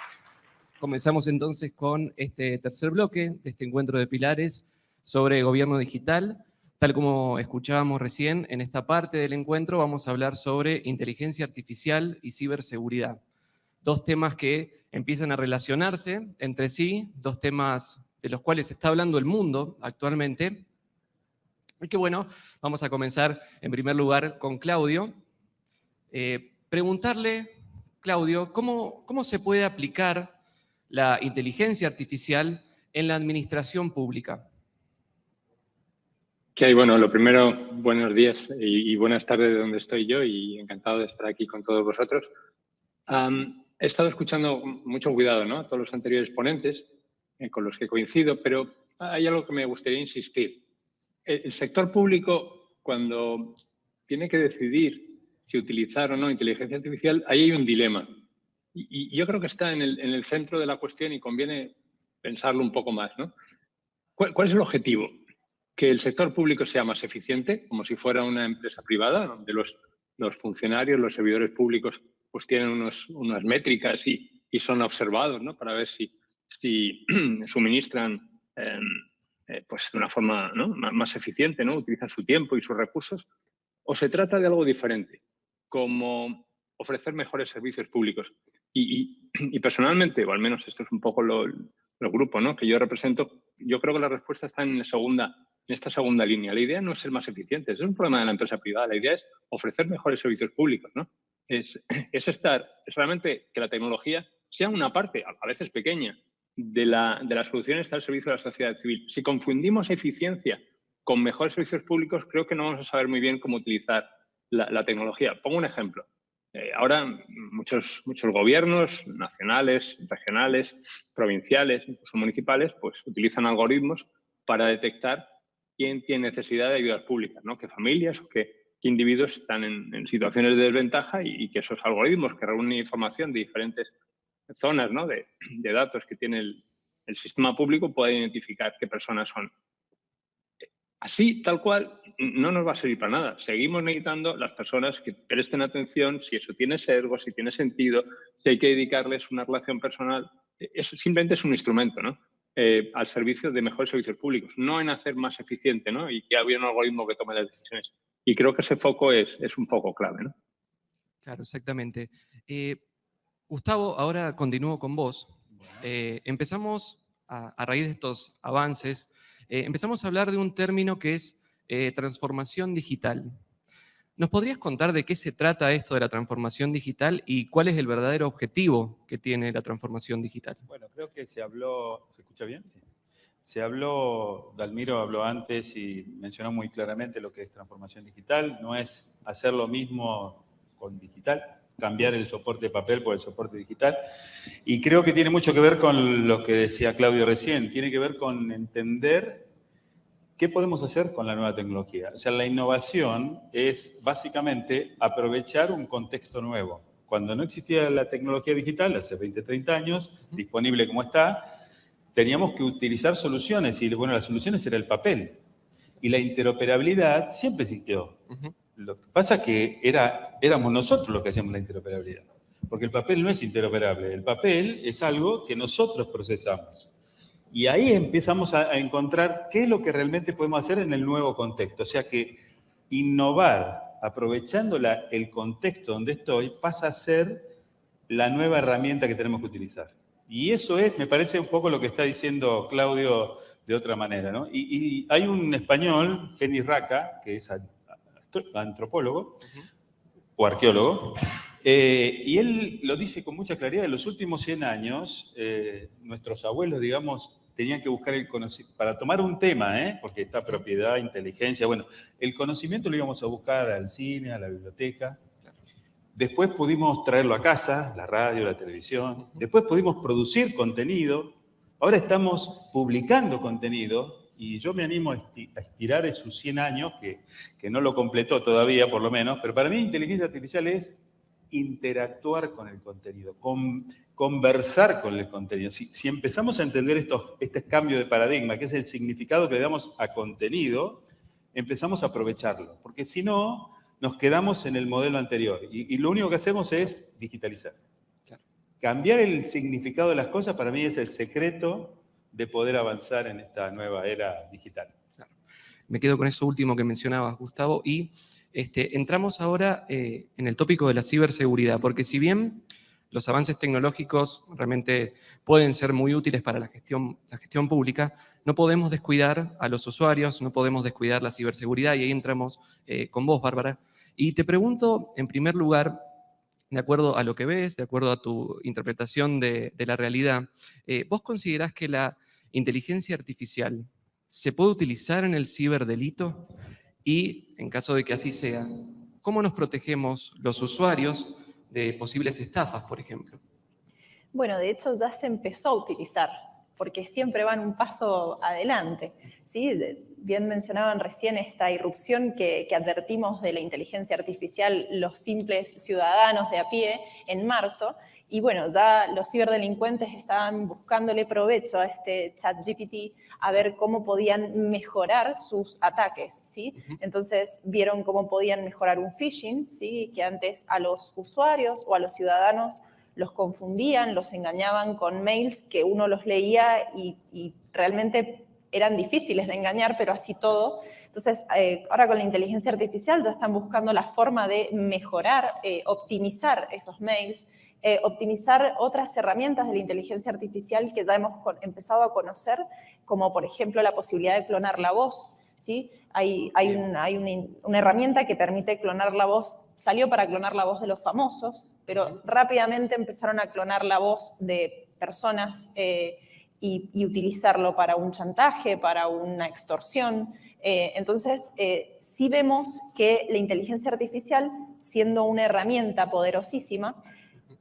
S12: Comenzamos entonces con este tercer bloque de este encuentro de pilares sobre gobierno digital. Tal como escuchábamos recién, en esta parte del encuentro vamos a hablar sobre inteligencia artificial y ciberseguridad. 2 temas que empiezan a relacionarse entre sí, 2 temas de los cuales está hablando el mundo actualmente. Y que bueno, vamos a comenzar en primer lugar con Claudio. Preguntarle, Claudio, ¿cómo se puede aplicar la inteligencia artificial en la administración pública?
S13: Bueno, lo primero, buenos días y buenas tardes de donde estoy yo y encantado de estar aquí con todos vosotros. He estado escuchando mucho cuidado, ¿no?, a todos los anteriores ponentes con los que coincido, pero hay algo que me gustaría insistir. El sector público, cuando tiene que decidir si utilizar o no inteligencia artificial, ahí hay un dilema. Y yo creo que está en el centro de la cuestión y conviene pensarlo un poco más, ¿no? ¿Cuál es el objetivo? Que el sector público sea más eficiente, como si fuera una empresa privada, donde los funcionarios, los servidores públicos, pues tienen unas métricas y son observados, ¿no?, para ver si suministran pues de una forma, ¿no?, más eficiente, ¿no?, utilizan su tiempo y sus recursos. ¿O se trata de algo diferente, como ofrecer mejores servicios públicos? Y personalmente, o al menos esto es un poco el grupo, ¿no?, que yo represento, yo creo que la respuesta está en esta segunda línea. La idea no es ser más eficientes, es un problema de la empresa privada. La idea es ofrecer mejores servicios públicos, ¿no? Es realmente que la tecnología sea una parte, a veces pequeña, de la solución está al servicio de la sociedad civil. Si confundimos eficiencia con mejores servicios públicos, creo que no vamos a saber muy bien cómo utilizar la tecnología. Pongo un ejemplo. Ahora muchos gobiernos nacionales, regionales, provinciales, incluso municipales, pues utilizan algoritmos para detectar quién tiene necesidad de ayudas públicas, ¿no?, qué familias o qué individuos están en situaciones de desventaja y que esos algoritmos que reúnen información de diferentes zonas, ¿no?, de datos que tiene el sistema público puedan identificar qué personas son. Así, tal cual, no nos va a servir para nada. Seguimos necesitando las personas que presten atención, si eso tiene sesgo, si tiene sentido, si hay que dedicarles una relación personal. Eso simplemente es un instrumento, ¿no?, al servicio de mejores servicios públicos, no en hacer más eficiente, ¿no?, y que haya un algoritmo que tome las decisiones. Y creo que ese foco es un foco clave, ¿no?
S12: Claro, exactamente. Gustavo, ahora continúo con vos. Empezamos, a raíz de estos avances, empezamos a hablar de un término que es transformación digital. ¿Nos podrías contar de qué se trata esto de la transformación digital y cuál es el verdadero objetivo que tiene la transformación digital?
S14: Bueno, creo que se habló... ¿Se escucha bien? Sí. Se habló, Dalmiro habló antes y mencionó muy claramente lo que es transformación digital. No es hacer lo mismo con digital, cambiar el soporte de papel por el soporte digital. Y creo que tiene mucho que ver con lo que decía Claudio recién. Tiene que ver con entender ¿qué podemos hacer con la nueva tecnología? O sea, la innovación es básicamente aprovechar un contexto nuevo. Cuando no existía la tecnología digital, hace 20, 30 años, disponible como está, teníamos que utilizar soluciones y, bueno, las soluciones era el papel. Y la interoperabilidad siempre existió. Lo que pasa es que éramos nosotros los que hacíamos la interoperabilidad. Porque el papel no es interoperable. El papel es algo que nosotros procesamos. Y ahí empezamos a encontrar qué es lo que realmente podemos hacer en el nuevo contexto. O sea que innovar, aprovechando el contexto donde estoy, pasa a ser la nueva herramienta que tenemos que utilizar. Y eso es, me parece, un poco lo que está diciendo Claudio de otra manera, ¿no? Y hay un español, Genís Raca, que es antropólogo o arqueólogo, y él lo dice con mucha claridad. En los últimos 100 años, nuestros abuelos, digamos, tenían que buscar el conocimiento, para tomar un tema, porque está propiedad, inteligencia, bueno, el conocimiento lo íbamos a buscar al cine, a la biblioteca. Después pudimos traerlo a casa, la radio, la televisión. Después pudimos producir contenido. Ahora estamos publicando contenido y yo me animo a estirar esos 100 años, que no lo completó todavía, por lo menos, pero para mí inteligencia artificial es interactuar con el contenido, conversar con el contenido. Si empezamos a entender este cambio de paradigma, que es el significado que le damos a contenido, empezamos a aprovecharlo, porque si no, nos quedamos en el modelo anterior y lo único que hacemos es digitalizar. Claro. Cambiar el significado de las cosas para mí es el secreto de poder avanzar en esta nueva era digital.
S12: Claro. Me quedo con eso último que mencionabas, Gustavo, y entramos ahora en el tópico de la ciberseguridad, porque si bien los avances tecnológicos realmente pueden ser muy útiles para la gestión pública, no podemos descuidar a los usuarios, no podemos descuidar la ciberseguridad, y ahí entramos con vos, Bárbara. Y te pregunto, en primer lugar, de acuerdo a lo que ves, de acuerdo a tu interpretación de la realidad, ¿vos considerás que la inteligencia artificial se puede utilizar en el ciberdelito? Y, en caso de que así sea, ¿cómo nos protegemos los usuarios de posibles estafas, por ejemplo?
S15: Bueno, de hecho ya se empezó a utilizar, porque siempre van un paso adelante, ¿sí? Bien mencionaban recién esta irrupción que advertimos de la inteligencia artificial los simples ciudadanos de a pie en marzo, y bueno, ya los ciberdelincuentes estaban buscándole provecho a este ChatGPT a ver cómo podían mejorar sus ataques, ¿sí? Entonces vieron cómo podían mejorar un phishing, ¿sí? Que antes a los usuarios o a los ciudadanos los confundían, los engañaban con mails que uno los leía y realmente eran difíciles de engañar, pero así todo. Entonces, ahora con la inteligencia artificial ya están buscando la forma de mejorar, optimizar esos mails, optimizar otras herramientas de la inteligencia artificial que ya hemos empezado a conocer, como por ejemplo la posibilidad de clonar la voz, ¿sí? Hay una herramienta que permite clonar la voz, salió para clonar la voz de los famosos, pero rápidamente empezaron a clonar la voz de personas y utilizarlo para un chantaje, para una extorsión. Entonces, sí vemos que la inteligencia artificial, siendo una herramienta poderosísima,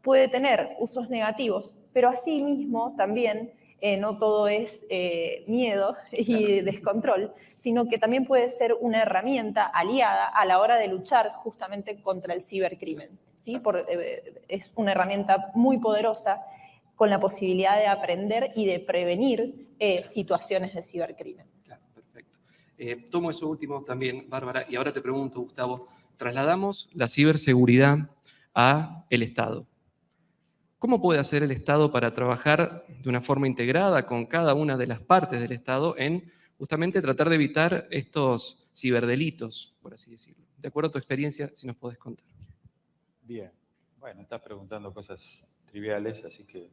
S15: puede tener usos negativos, pero asimismo también no todo es miedo y descontrol, sino que también puede ser una herramienta aliada a la hora de luchar justamente contra el cibercrimen, ¿sí? Es una herramienta muy poderosa con la posibilidad de aprender y de prevenir situaciones de cibercrimen.
S12: Claro, perfecto. Tomo eso último también, Bárbara, y ahora te pregunto, Gustavo, trasladamos la ciberseguridad a el Estado. ¿Cómo puede hacer el Estado para trabajar de una forma integrada con cada una de las partes del Estado en justamente tratar de evitar estos ciberdelitos, por así decirlo? De acuerdo a tu experiencia, si nos podés contar.
S14: Bien. Bueno, estás preguntando cosas triviales, así que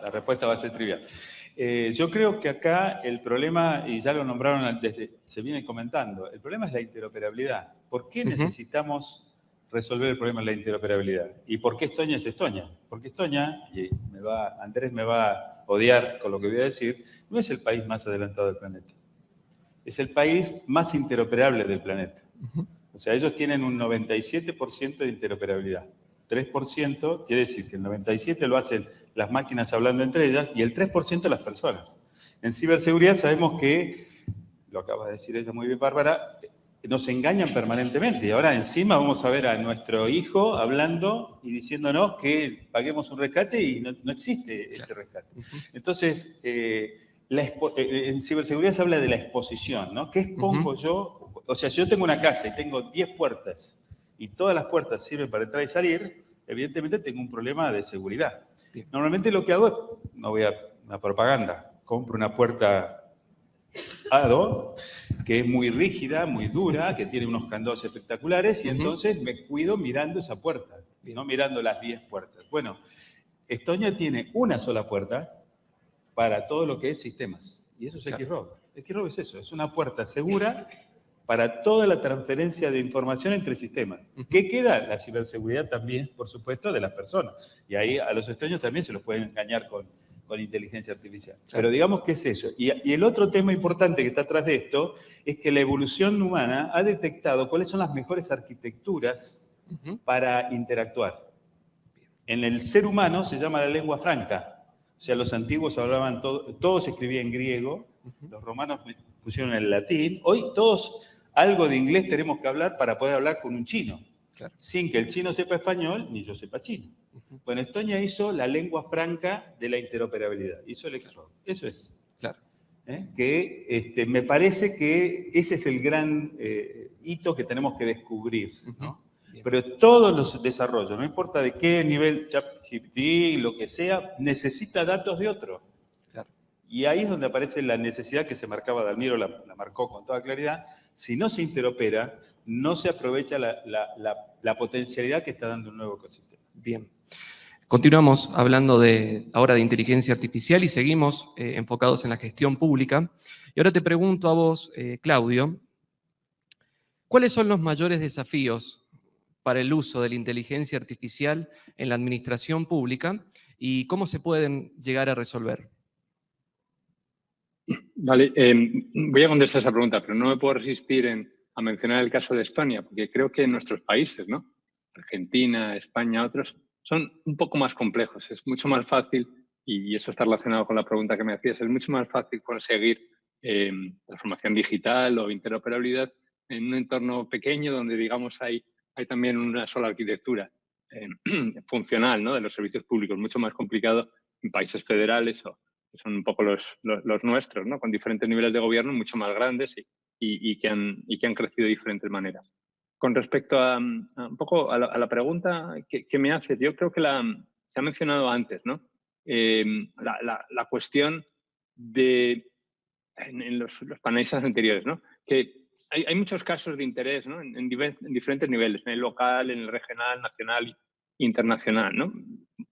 S14: la respuesta va a ser trivial. Yo creo que acá el problema, y ya lo nombraron se viene comentando, el problema es la interoperabilidad. ¿Por qué necesitamos resolver el problema de la interoperabilidad? ¿Y por qué Estonia es Estonia? Porque Estonia, y Andrés me va a odiar con lo que voy a decir, no es el país más adelantado del planeta. Es el país más interoperable del planeta. O sea, ellos tienen un 97% de interoperabilidad. 3% quiere decir que el 97% lo hacen las máquinas hablando entre ellas y el 3% las personas. En ciberseguridad sabemos que lo acaba de decir ella muy bien, Bárbara, nos engañan permanentemente. Y ahora encima vamos a ver a nuestro hijo hablando y diciéndonos que paguemos un rescate y no existe ese rescate. Entonces, en ciberseguridad se habla de la exposición, ¿no? ¿Qué expongo yo? O sea, si yo tengo una casa y tengo 10 puertas y todas las puertas sirven para entrar y salir, evidentemente tengo un problema de seguridad. Bien. Normalmente lo que hago es, no voy a una propaganda, compro una puerta ADO, que es muy rígida, muy dura, que tiene unos candados espectaculares, y entonces me cuido mirando esa puerta, no mirando las 10 puertas. Bueno, Estonia tiene una sola puerta para todo lo que es sistemas, y eso es X-Row. X-Row es eso, es una puerta segura para toda la transferencia de información entre sistemas. ¿Qué queda? La ciberseguridad también, por supuesto, de las personas. Y ahí a los estonios también se los pueden engañar con inteligencia artificial. Claro. Pero digamos que es eso. Y el otro tema importante que está atrás de esto es que la evolución humana ha detectado cuáles son las mejores arquitecturas para interactuar. En el ser humano se llama la lengua franca. O sea, los antiguos hablaban, todos escribían en griego, los romanos pusieron el latín. Hoy todos algo de inglés tenemos que hablar para poder hablar con un chino. Claro. Sin que el chino sepa español, ni yo sepa chino. Bueno, Estonia hizo la lengua franca de la interoperabilidad, hizo el X-Row. Eso es. Claro. Que me parece que ese es el gran hito que tenemos que descubrir, ¿no? Pero todos los desarrollos, no importa de qué nivel, ChatGPT, lo que sea, necesita datos de otro. Claro. Y ahí es donde aparece la necesidad que se marcaba Dalmiro, la marcó con toda claridad. Si no se interopera, no se aprovecha la potencialidad que está dando un nuevo ecosistema.
S12: Bien. Continuamos hablando ahora de inteligencia artificial y seguimos enfocados en la gestión pública. Y ahora te pregunto a vos, Claudio, ¿cuáles son los mayores desafíos para el uso de la inteligencia artificial en la administración pública y cómo se pueden llegar a resolver?
S13: Vale, voy a contestar esa pregunta, pero no me puedo resistir a mencionar el caso de Estonia, porque creo que en nuestros países, ¿no? Argentina, España, otros, son un poco más complejos. Es mucho más fácil, y eso está relacionado con la pregunta que me hacías, es mucho más fácil conseguir transformación digital o interoperabilidad en un entorno pequeño donde, digamos, hay también una sola arquitectura funcional, ¿no? De los servicios públicos. Mucho más complicado en países federales que son un poco los nuestros, ¿no? Con diferentes niveles de gobierno mucho más grandes y que han crecido de diferentes maneras. Con respecto a un poco a la pregunta que me haces, yo creo que se ha mencionado antes, ¿no? La cuestión en los paneles anteriores, ¿no? Que hay muchos casos de interés, ¿no? En diferentes niveles, en el local, en el regional, nacional e internacional, ¿no?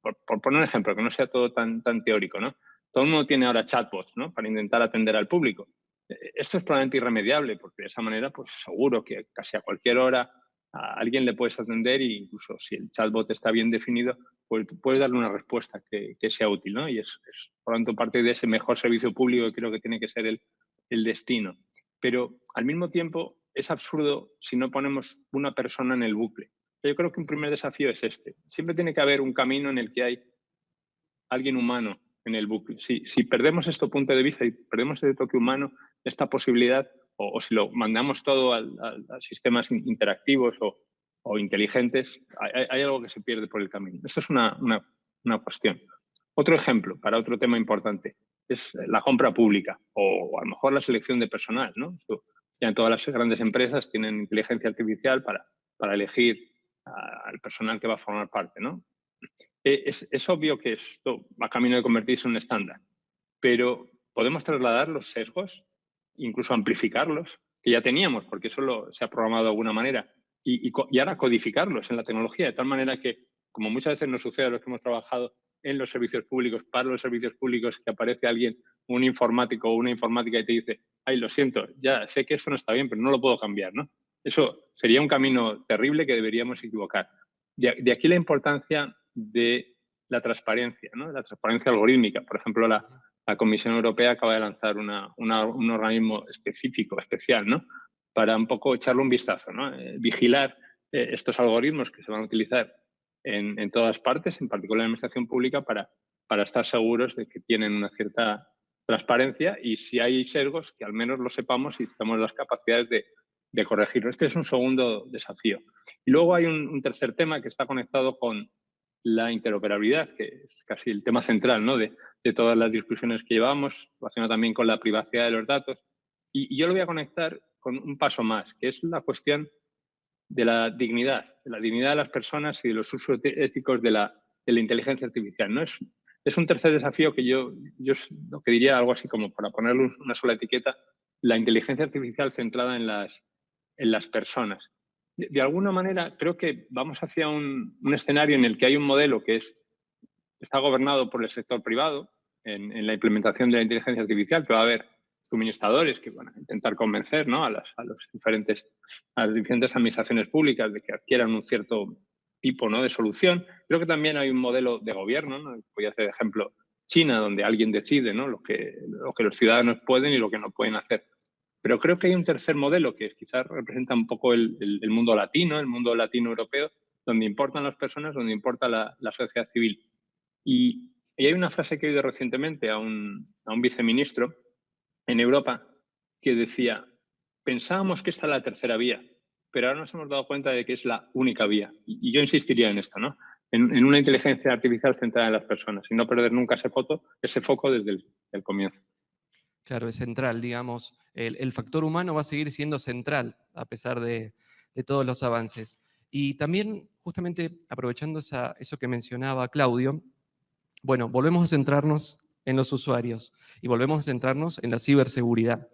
S13: Por poner un ejemplo, que no sea todo tan teórico, ¿no? Todo el mundo tiene ahora chatbots, ¿no? Para intentar atender al público. Esto es probablemente irremediable, porque de esa manera, pues seguro que casi a cualquier hora a alguien le puedes atender, e incluso si el chatbot está bien definido, pues puedes darle una respuesta que sea útil, ¿no? Y es por lo tanto parte de ese mejor servicio público que creo que tiene que ser el destino. Pero al mismo tiempo es absurdo si no ponemos una persona en el bucle. Yo creo que un primer desafío es este. Siempre tiene que haber un camino en el que hay alguien humano en el bucle. Si perdemos este punto de vista y perdemos ese toque humano, esta posibilidad, o si lo mandamos todo a sistemas interactivos o inteligentes, hay algo que se pierde por el camino. Esto es una cuestión. Otro ejemplo para otro tema importante es la compra pública o a lo mejor la selección de personal, ¿no? Ya en todas las grandes empresas tienen inteligencia artificial para elegir al personal que va a formar parte, ¿no? Es obvio que esto va camino de convertirse en un estándar, pero podemos trasladar los sesgos, incluso amplificarlos, que ya teníamos, porque eso se ha programado de alguna manera, y ahora codificarlos en la tecnología, de tal manera que, como muchas veces nos sucede a los que hemos trabajado en los servicios públicos, para los servicios públicos, que aparece alguien, un informático o una informática y te dice, ay, lo siento, ya sé que eso no está bien, pero no lo puedo cambiar, ¿no? Eso sería un camino terrible que deberíamos equivocar. De aquí la importancia de la transparencia, ¿no? La transparencia algorítmica. Por ejemplo, la Comisión Europea acaba de lanzar un organismo específico, especial, ¿no? Para un poco echarle un vistazo, ¿no? Vigilar estos algoritmos que se van a utilizar en todas partes, en particular en la administración pública, para estar seguros de que tienen una cierta transparencia, y si hay sesgos, que al menos lo sepamos y tenemos las capacidades de corregirlo. Este es un segundo desafío. Y luego hay un tercer tema que está conectado con la interoperabilidad, que es casi el tema central, ¿no?, de todas las discusiones que llevamos, relacionado también con la privacidad de los datos. Y yo lo voy a conectar con un paso más, que es la cuestión de la dignidad de las personas y de los usos éticos de la inteligencia artificial, ¿no? Es un tercer desafío que yo lo que diría algo así como, para ponerle una sola etiqueta, la inteligencia artificial centrada en las personas. De alguna manera, creo que vamos hacia un escenario en el que hay un modelo que está gobernado por el sector privado en la implementación de la inteligencia artificial, que va a haber suministradores que van a intentar convencer, ¿no?, a las diferentes administraciones públicas de que adquieran un cierto tipo, ¿no?, de solución. Creo que también hay un modelo de gobierno, ¿no? Voy a hacer ejemplo China, donde alguien decide, ¿no?, lo que los ciudadanos pueden y lo que no pueden hacer. Pero creo que hay un tercer modelo que quizás representa un poco el mundo latino, el mundo latino-europeo, donde importan las personas, donde importa la sociedad civil. Y hay una frase que he oído recientemente a un viceministro en Europa que decía: pensábamos que esta es la tercera vía, pero ahora nos hemos dado cuenta de que es la única vía. Y yo insistiría en esto, ¿no?, en una inteligencia artificial centrada en las personas y no perder nunca ese foco desde el comienzo.
S12: Claro, es central, digamos. El factor humano va a seguir siendo central a pesar de todos los avances. Y también, justamente aprovechando eso que mencionaba Claudio, bueno, volvemos a centrarnos en los usuarios y volvemos a centrarnos en la ciberseguridad.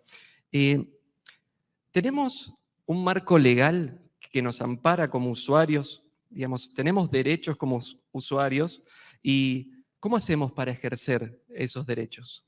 S12: ¿Tenemos un marco legal que nos ampara como usuarios? Digamos, ¿tenemos derechos como usuarios? ¿Y cómo hacemos para ejercer esos derechos?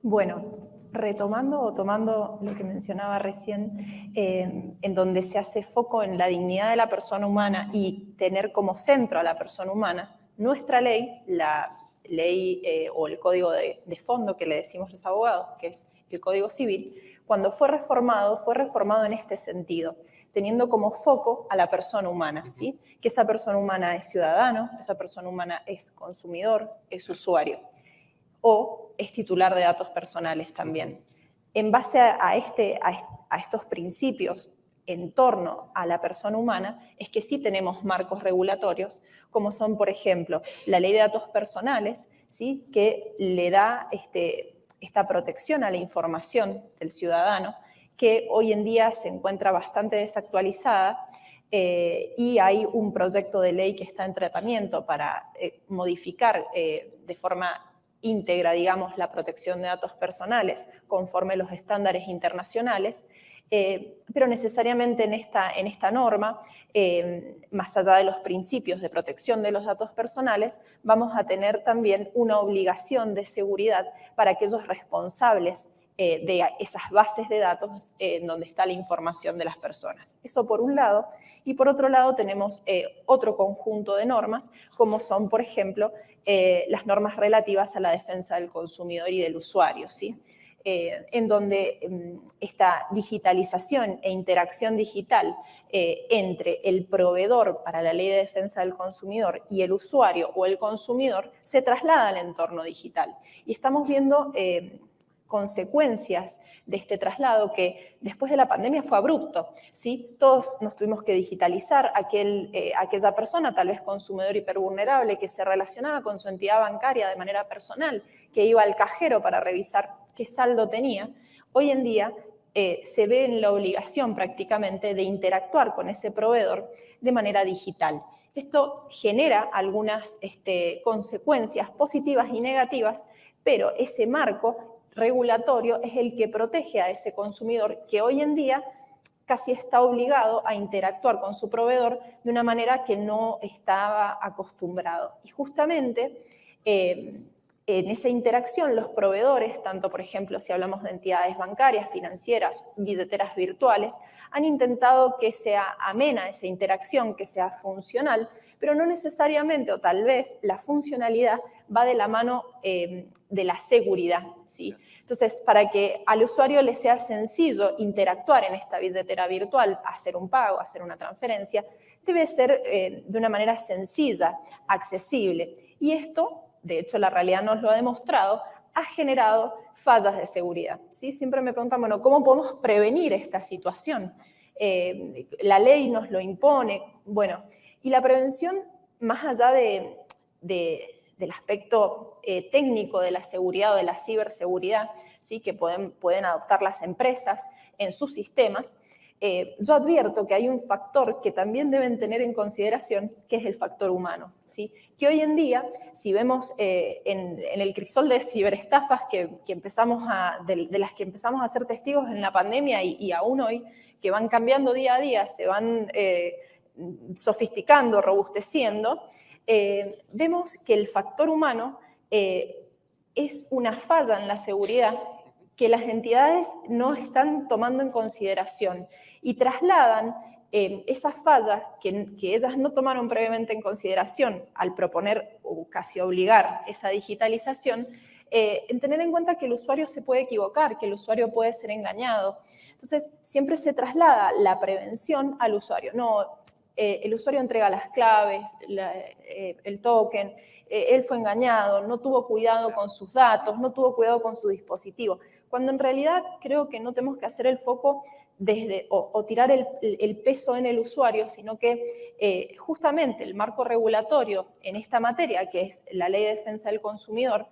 S15: Bueno, retomando o tomando lo que mencionaba recién, en donde se hace foco en la dignidad de la persona humana y tener como centro a la persona humana, nuestra ley, la ley o el código de fondo que le decimos los abogados, que es el Código Civil, cuando fue reformado en este sentido, teniendo como foco a la persona humana, ¿sí? Que esa persona humana es ciudadano, esa persona humana es consumidor, es usuario, o es titular de datos personales también. En base a estos principios en torno a la persona humana, es que sí tenemos marcos regulatorios, como son, por ejemplo, la Ley de Datos Personales, ¿sí?, que le da esta protección a la información del ciudadano, que hoy en día se encuentra bastante desactualizada, y hay un proyecto de ley que está en tratamiento para modificar de forma íntegra, digamos, la protección de datos personales conforme los estándares internacionales, pero necesariamente en esta norma, más allá de los principios de protección de los datos personales, vamos a tener también una obligación de seguridad para aquellos responsables de esas bases de datos donde está la información de las personas. Eso por un lado. Y por otro lado tenemos otro conjunto de normas, como son, por ejemplo, las normas relativas a la defensa del consumidor y del usuario, ¿sí? En donde esta digitalización e interacción digital entre el proveedor para la ley de defensa del consumidor y el usuario o el consumidor se traslada al entorno digital. Y estamos viendo consecuencias de este traslado que después de la pandemia fue abrupto, ¿sí? Todos nos tuvimos que digitalizar, aquella persona, tal vez consumidor hipervulnerable, que se relacionaba con su entidad bancaria de manera personal, que iba al cajero para revisar qué saldo tenía, hoy en día se ve en la obligación prácticamente de interactuar con ese proveedor de manera digital. Esto genera algunas consecuencias positivas y negativas, pero ese marco regulatorio es el que protege a ese consumidor que hoy en día casi está obligado a interactuar con su proveedor de una manera que no estaba acostumbrado. Y justamente en esa interacción los proveedores, tanto por ejemplo si hablamos de entidades bancarias, financieras, billeteras virtuales, han intentado que sea amena esa interacción, que sea funcional, pero no necesariamente, o tal vez la funcionalidad va de la mano de la seguridad, ¿sí? Entonces, para que al usuario le sea sencillo interactuar en esta billetera virtual, hacer un pago, hacer una transferencia, debe ser de una manera sencilla, accesible. Y esto, de hecho, la realidad nos lo ha demostrado, ha generado fallas de seguridad. ¿Sí? Siempre me preguntan, bueno, ¿cómo podemos prevenir esta situación? La ley nos lo impone. Bueno, y la prevención, más allá del aspecto técnico de la seguridad o de la ciberseguridad, ¿sí? Que pueden adoptar las empresas en sus sistemas, yo advierto que hay un factor que también deben tener en consideración, que es el factor humano, ¿sí? Que hoy en día, si vemos en el crisol de ciberestafas de las que empezamos a ser testigos en la pandemia y aún hoy, que van cambiando día a día, se van sofisticando, robusteciendo, vemos que el factor humano es una falla en la seguridad que las entidades no están tomando en consideración y trasladan esas fallas que ellas no tomaron previamente en consideración al proponer o casi obligar esa digitalización, en tener en cuenta que el usuario se puede equivocar, que el usuario puede ser engañado. Entonces, siempre se traslada la prevención al usuario. No, el usuario entrega las claves, el token, él fue engañado, no tuvo cuidado con sus datos, no tuvo cuidado con su dispositivo. Cuando en realidad creo que no tenemos que hacer el foco o tirar el peso en el usuario, sino que justamente el marco regulatorio en esta materia, que es la Ley de Defensa del Consumidor,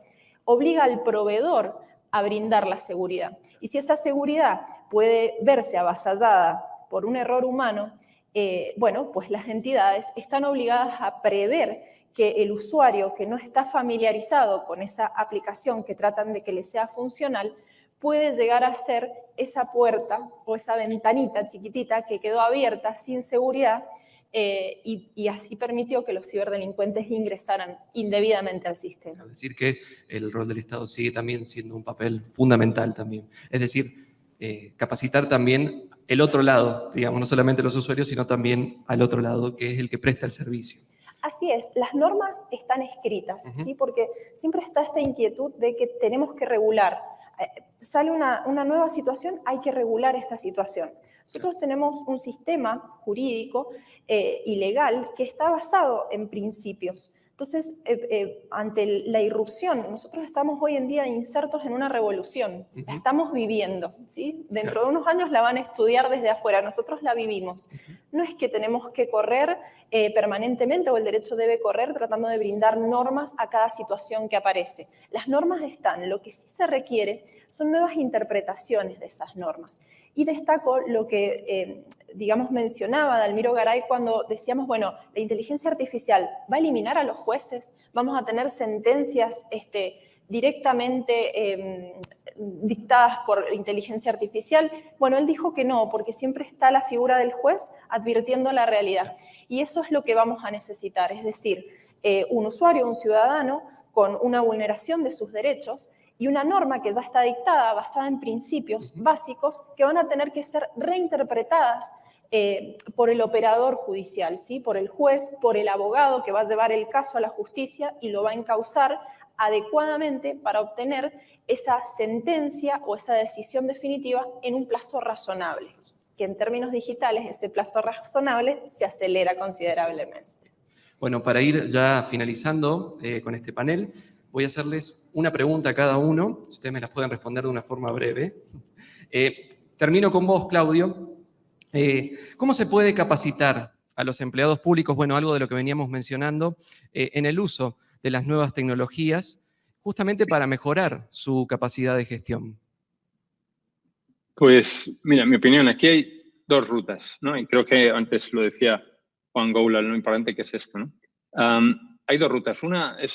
S15: obliga al proveedor a brindar la seguridad. Y si esa seguridad puede verse avasallada por un error humano, bueno, pues las entidades están obligadas a prever que el usuario que no está familiarizado con esa aplicación que tratan de que le sea funcional, puede llegar a ser esa puerta o esa ventanita chiquitita que quedó abierta sin seguridad y así permitió que los ciberdelincuentes ingresaran indebidamente al sistema.
S12: Es decir, que el rol del Estado sigue también siendo un papel fundamental también. Es decir, capacitar también el otro lado, digamos, no solamente los usuarios, sino también al otro lado, que es el que presta el servicio.
S15: Así es, las normas están escritas, ¿sí? Porque siempre está esta inquietud de que tenemos que regular. Sale una nueva situación, hay que regular esta situación. Nosotros tenemos un sistema jurídico y legal que está basado en principios. Entonces, ante la irrupción, nosotros estamos hoy en día insertos en una revolución, la estamos viviendo, ¿sí? Dentro de unos años la van a estudiar desde afuera, nosotros la vivimos. No es que tenemos que correr permanentemente, o el derecho debe correr tratando de brindar normas a cada situación que aparece. Las normas están, lo que sí se requiere son nuevas interpretaciones de esas normas. Y destaco lo que, digamos, mencionaba Dalmiro Garay cuando decíamos, bueno, la inteligencia artificial va a eliminar a los jueces, vamos a tener sentencias directamente dictadas por inteligencia artificial. Bueno, él dijo que no, porque siempre está la figura del juez advirtiendo la realidad. Y eso es lo que vamos a necesitar, es decir, un usuario, un ciudadano con una vulneración de sus derechos y una norma que ya está dictada basada en principios básicos que van a tener que ser reinterpretadas por el operador judicial, ¿sí? Por el juez, por el abogado que va a llevar el caso a la justicia y lo va a encauzar adecuadamente para obtener esa sentencia o esa decisión definitiva en un plazo razonable, que en términos digitales ese plazo razonable se acelera considerablemente.
S12: Bueno, para ir ya finalizando con este panel, voy a hacerles una pregunta a cada uno, si ustedes me las pueden responder de una forma breve. Termino con vos, Claudio. ¿Cómo se puede capacitar a los empleados públicos? Bueno, algo de lo que veníamos mencionando, en el uso de las nuevas tecnologías, justamente para mejorar su capacidad de gestión.
S13: Pues, mira, en mi opinión, aquí hay dos rutas, ¿no? Y creo que antes lo decía Juan Goula, lo importante que es esto, ¿no? Hay dos rutas. Una es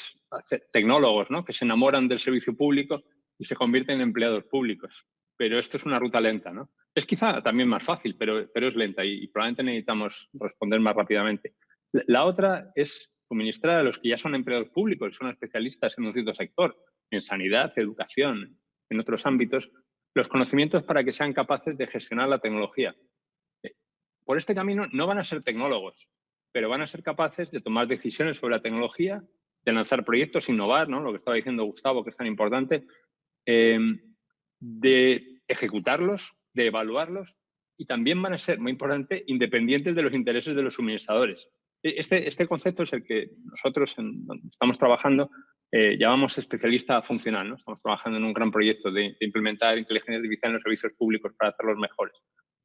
S13: tecnólogos, ¿no? Que se enamoran del servicio público y se convierten en empleados públicos. Pero esto es una ruta lenta, ¿no? Es quizá también más fácil, pero es lenta y probablemente necesitamos responder más rápidamente. La otra es suministrar a los que ya son empleados públicos, son especialistas en un cierto sector, en sanidad, educación, en otros ámbitos, los conocimientos para que sean capaces de gestionar la tecnología. Por este camino no van a ser tecnólogos, pero van a ser capaces de tomar decisiones sobre la tecnología, de lanzar proyectos, innovar, ¿no? Lo que estaba diciendo Gustavo, que es tan importante, de ejecutarlos, de evaluarlos, y también van a ser, muy importante, independientes de los intereses de los suministradores. Este concepto es el que nosotros estamos trabajando llamamos especialista funcional, ¿no? Estamos trabajando en un gran proyecto de implementar inteligencia artificial en los servicios públicos para hacerlos mejores.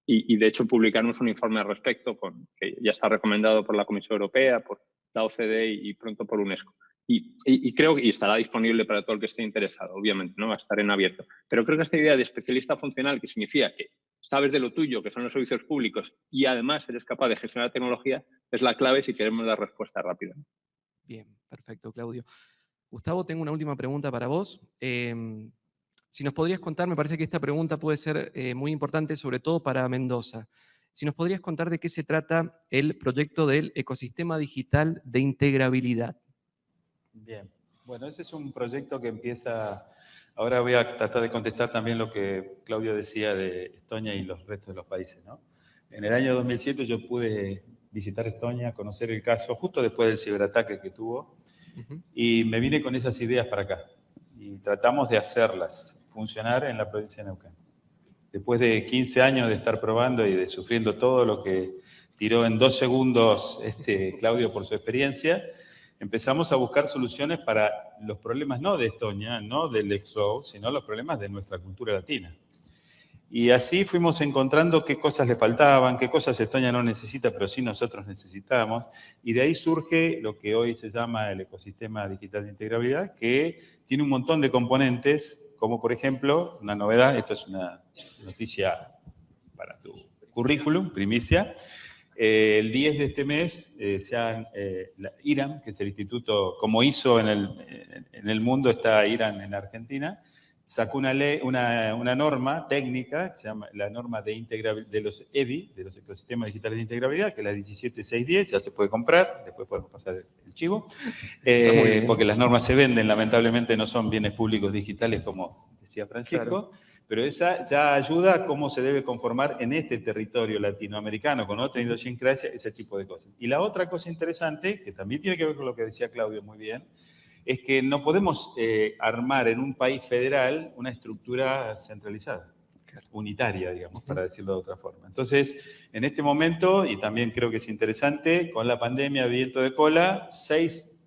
S13: Y de hecho publicamos un informe al respecto que ya está recomendado por la Comisión Europea, por la OCDE y pronto por UNESCO. Y creo que estará disponible para todo el que esté interesado, obviamente, ¿no? Va a estar en abierto. Pero creo que esta idea de especialista funcional, que significa que sabes de lo tuyo, que son los servicios públicos, y además eres capaz de gestionar la tecnología, es la clave si queremos dar respuesta rápida.
S12: Bien, perfecto, Claudio. Gustavo, tengo una última pregunta para vos. Si nos podrías contar, me parece que esta pregunta puede ser muy importante, sobre todo para Mendoza. Si nos podrías contar de qué se trata el proyecto del ecosistema digital de integrabilidad.
S14: Bien, bueno, ese es un proyecto que empieza... Ahora voy a tratar de contestar también lo que Claudio decía de Estonia y los restos de los países, ¿no? En el año 2007 yo pude visitar Estonia, conocer el caso, justo después del ciberataque que tuvo, y me vine con esas ideas para acá. Y tratamos de hacerlas funcionar en la provincia de Neuquén. Después de 15 años de estar probando y de sufriendo todo lo que tiró en 2 segundos Claudio por su experiencia, empezamos a buscar soluciones para los problemas no de Estonia, no del XO, sino los problemas de nuestra cultura latina. Y así fuimos encontrando qué cosas le faltaban, qué cosas Estonia no necesita, pero sí nosotros necesitamos. Y de ahí surge lo que hoy se llama el ecosistema digital de integrabilidad, que tiene un montón de componentes, como por ejemplo, una novedad, esto es una noticia para tu currículum, primicia. El 10 de este mes, la IRAM, que es el instituto, como hizo en el mundo, está IRAM en Argentina, sacó una norma técnica, que se llama la norma de los EDI, de los ecosistemas digitales de integrabilidad, que es la 17610, ya se puede comprar, después podemos pasar el chivo, porque las normas se venden, lamentablemente no son bienes públicos digitales, como decía Francisco, claro. Pero esa ya ayuda a cómo se debe conformar en este territorio latinoamericano, con otra idiosincrasia, ese tipo de cosas. Y la otra cosa interesante, que también tiene que ver con lo que decía Claudio muy bien, es que no podemos armar en un país federal una estructura centralizada, unitaria, digamos, para decirlo de otra forma. Entonces, en este momento, y también creo que es interesante, con la pandemia, viento de cola, 6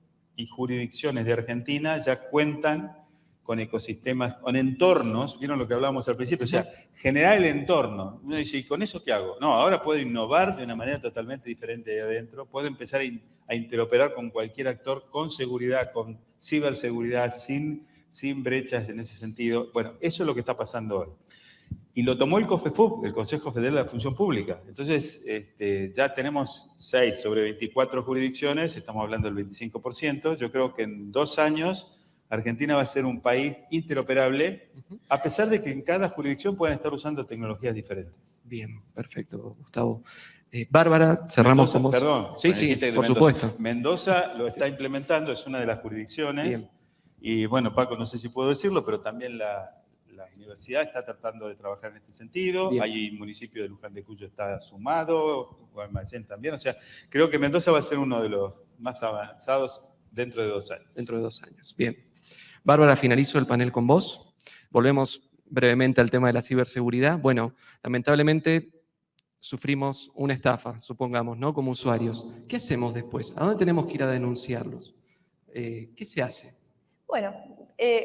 S14: jurisdicciones de Argentina ya cuentan con ecosistemas, con entornos, ¿vieron lo que hablábamos al principio? O sea, generar el entorno. Uno dice, ¿y con eso qué hago? No, ahora puedo innovar de una manera totalmente diferente de adentro, puedo empezar a interoperar con cualquier actor, con seguridad, con ciberseguridad, sin brechas en ese sentido. Bueno, eso es lo que está pasando hoy. Y lo tomó el COFEFUP, el Consejo Federal de la Función Pública. Entonces, ya tenemos 6 sobre 24 jurisdicciones, estamos hablando del 25%. Yo creo que en 2 años Argentina va a ser un país interoperable, a pesar de que en cada jurisdicción puedan estar usando tecnologías diferentes.
S12: Bien, perfecto, Gustavo. Bárbara, cerramos con vos.
S14: Perdón,
S12: sí, por supuesto.
S14: Mendoza lo está implementando, es una de las jurisdicciones. Bien. Y bueno, Paco, no sé si puedo decirlo, pero también la universidad está tratando de trabajar en este sentido. Bien. Hay municipio de Luján de Cuyo está sumado, Guaymallén también. O sea, creo que Mendoza va a ser uno de los más avanzados dentro de 2 años.
S12: Dentro de 2 años, bien. Bárbara, finalizo el panel con vos. Volvemos brevemente al tema de la ciberseguridad. Bueno, lamentablemente sufrimos una estafa, supongamos, ¿no? Como usuarios. ¿Qué hacemos después? ¿A dónde tenemos que ir a denunciarlos? ¿Qué se hace?
S15: Bueno,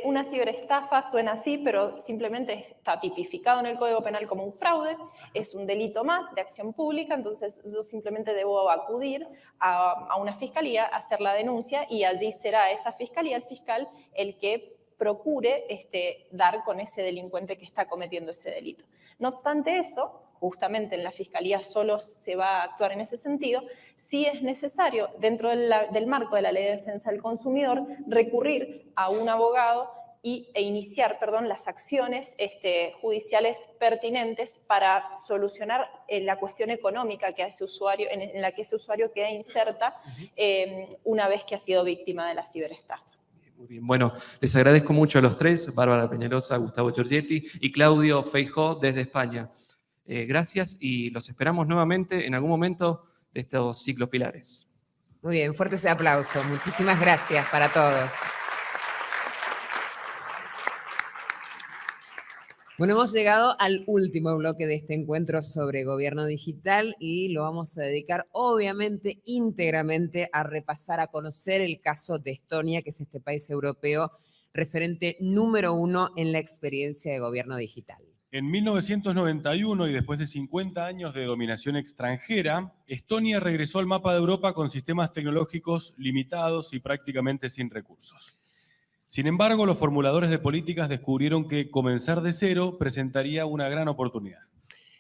S15: una ciberestafa suena así, pero simplemente está tipificado en el Código Penal como un fraude, es un delito más de acción pública, entonces yo simplemente debo acudir a una fiscalía, hacer la denuncia y allí será esa fiscalía, el fiscal, el que procure dar con ese delincuente que está cometiendo ese delito. No obstante eso, justamente en la Fiscalía solo se va a actuar en ese sentido, sí es necesario, dentro del marco de la Ley de Defensa del Consumidor, recurrir a un abogado e iniciar, las acciones judiciales pertinentes para solucionar la cuestión económica que hace usuario, en la que ese usuario queda inserta una vez que ha sido víctima de la ciberestafa.
S12: Muy bien, bueno, les agradezco mucho a los tres, Bárbara Peñalosa, Gustavo Giorgetti y Claudio Feijó desde España. Gracias y los esperamos nuevamente en algún momento de estos ciclos pilares.
S1: Muy bien, fuerte ese aplauso. Muchísimas gracias para todos. Bueno, hemos llegado al último bloque de este encuentro sobre gobierno digital y lo vamos a dedicar obviamente íntegramente a repasar, a conocer el caso de Estonia, que es este país europeo referente número 1 en la experiencia de gobierno digital.
S2: En 1991 y después de 50 años de dominación extranjera, Estonia regresó al mapa de Europa con sistemas tecnológicos limitados y prácticamente sin recursos. Sin embargo, los formuladores de políticas descubrieron que comenzar de cero presentaría una gran oportunidad.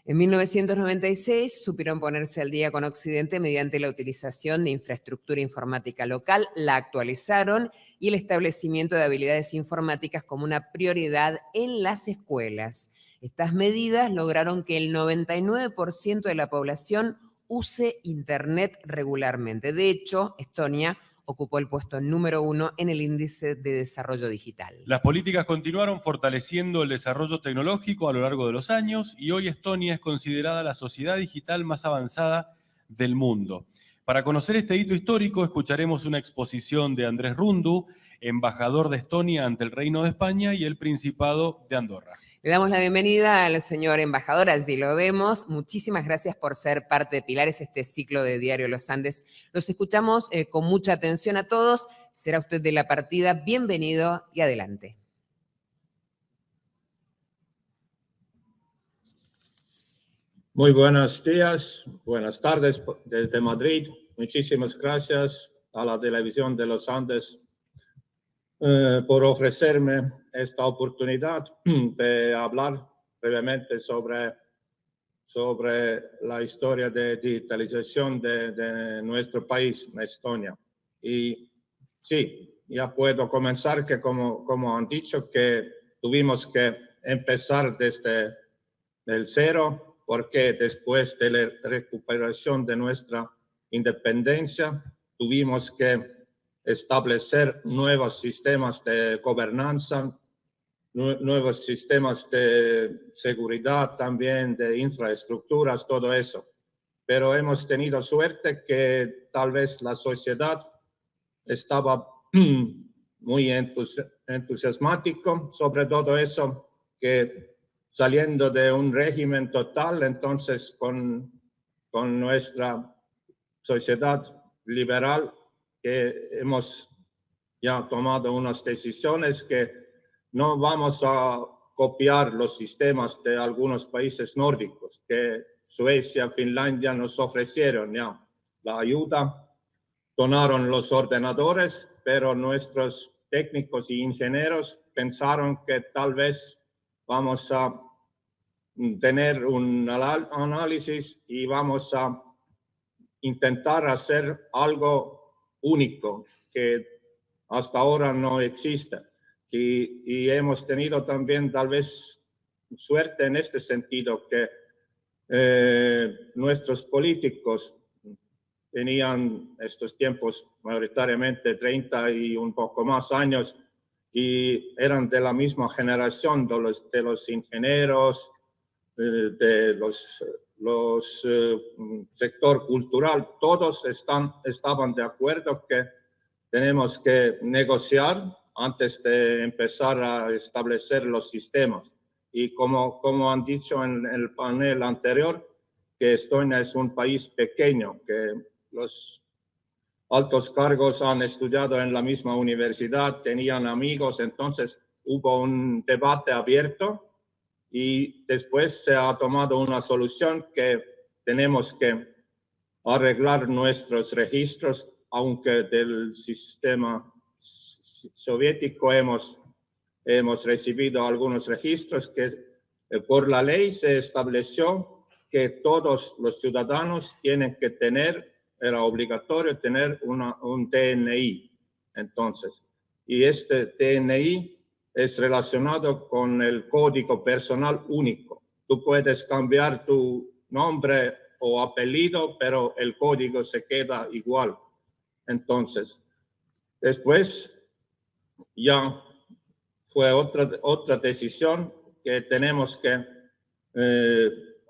S1: En 1996 supieron ponerse al día con Occidente mediante la utilización de infraestructura informática local, la actualizaron y el establecimiento de habilidades informáticas como una prioridad en las escuelas. Estas medidas lograron que el 99% de la población use Internet regularmente. De hecho, Estonia ocupó el puesto número 1 en el índice de desarrollo digital.
S2: Las políticas continuaron fortaleciendo el desarrollo tecnológico a lo largo de los años y hoy Estonia es considerada la sociedad digital más avanzada del mundo. Para conocer este hito histórico, escucharemos una exposición de Andrés Rundu, embajador de Estonia ante el Reino de España y el Principado de Andorra.
S1: Le damos la bienvenida al señor embajador, allí lo vemos. Muchísimas gracias por ser parte de Pilares, este ciclo de Diario Los Andes. Los escuchamos con mucha atención a todos. Será usted de la partida. Bienvenido y adelante.
S16: Muy buenos días, buenas tardes desde Madrid. Muchísimas gracias a la Televisión de Los Andes por ofrecerme esta oportunidad de hablar brevemente sobre la historia de digitalización de nuestro país, Estonia. Y sí, ya puedo comenzar que como han dicho, que tuvimos que empezar desde el cero, porque después de la recuperación de nuestra independencia, tuvimos que establecer nuevos sistemas de gobernanza, nuevos sistemas de seguridad, también de infraestructuras, todo eso. Pero hemos tenido suerte que tal vez la sociedad estaba muy entusiasmático sobre todo eso, que saliendo de un régimen total, entonces con nuestra sociedad liberal, que hemos ya tomado unas decisiones que no vamos a copiar los sistemas de algunos países nórdicos, que Suecia, Finlandia nos ofrecieron ya la ayuda, donaron los ordenadores, pero nuestros técnicos y ingenieros pensaron que tal vez vamos a tener un análisis y vamos a intentar hacer algo único que hasta ahora no existe. Y hemos tenido también tal vez suerte en este sentido, que nuestros políticos tenían estos tiempos mayoritariamente 30 y un poco más años y eran de la misma generación de los ingenieros, de los sector cultural, todos estaban de acuerdo que tenemos que negociar antes de empezar a establecer los sistemas. Y como han dicho en el panel anterior, que Estonia es un país pequeño, que los altos cargos han estudiado en la misma universidad, tenían amigos, entonces hubo un debate abierto y después se ha tomado una solución que tenemos que arreglar nuestros registros, aunque del sistema soviético hemos recibido algunos registros que por la ley se estableció que todos los ciudadanos tienen que tener, era obligatorio tener un DNI. Entonces, y este DNI es relacionado con el código personal único. Tú puedes cambiar tu nombre o apellido, pero el código se queda igual. Entonces, después ya fue otra decisión que tenemos que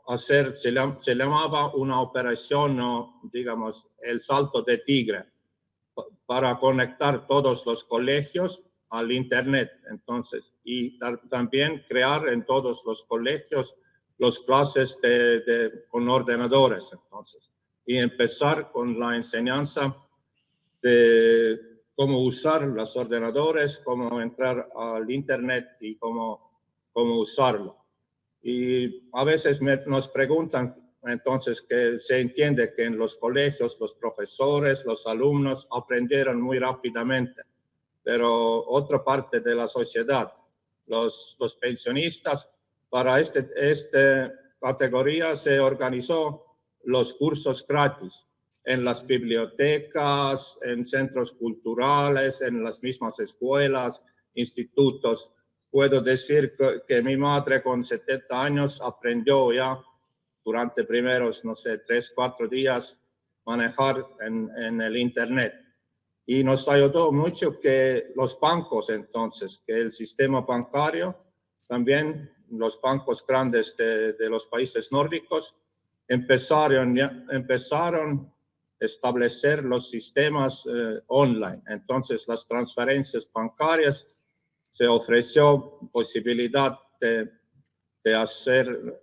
S16: hacer, se llamaba una operación, o digamos, el salto de tigre, para conectar todos los colegios al Internet, entonces, y también crear en todos los colegios las clases con ordenadores, entonces, y empezar con la enseñanza de cómo usar los ordenadores, cómo entrar al Internet y cómo usarlo. Y a veces nos preguntan, entonces, que se entiende que en los colegios los profesores, los alumnos aprendieron muy rápidamente, pero otra parte de la sociedad, los pensionistas, para esta categoría se organizó los cursos gratis en las bibliotecas, en centros culturales, en las mismas escuelas, institutos. Puedo decir que mi madre con 70 años aprendió ya durante primeros, no sé, 3, 4 días manejar en el Internet. Y nos ayudó mucho que los bancos entonces, que el sistema bancario, también los bancos grandes de los países nórdicos, empezaron a establecer los sistemas online. Entonces las transferencias bancarias se ofreció posibilidad de hacer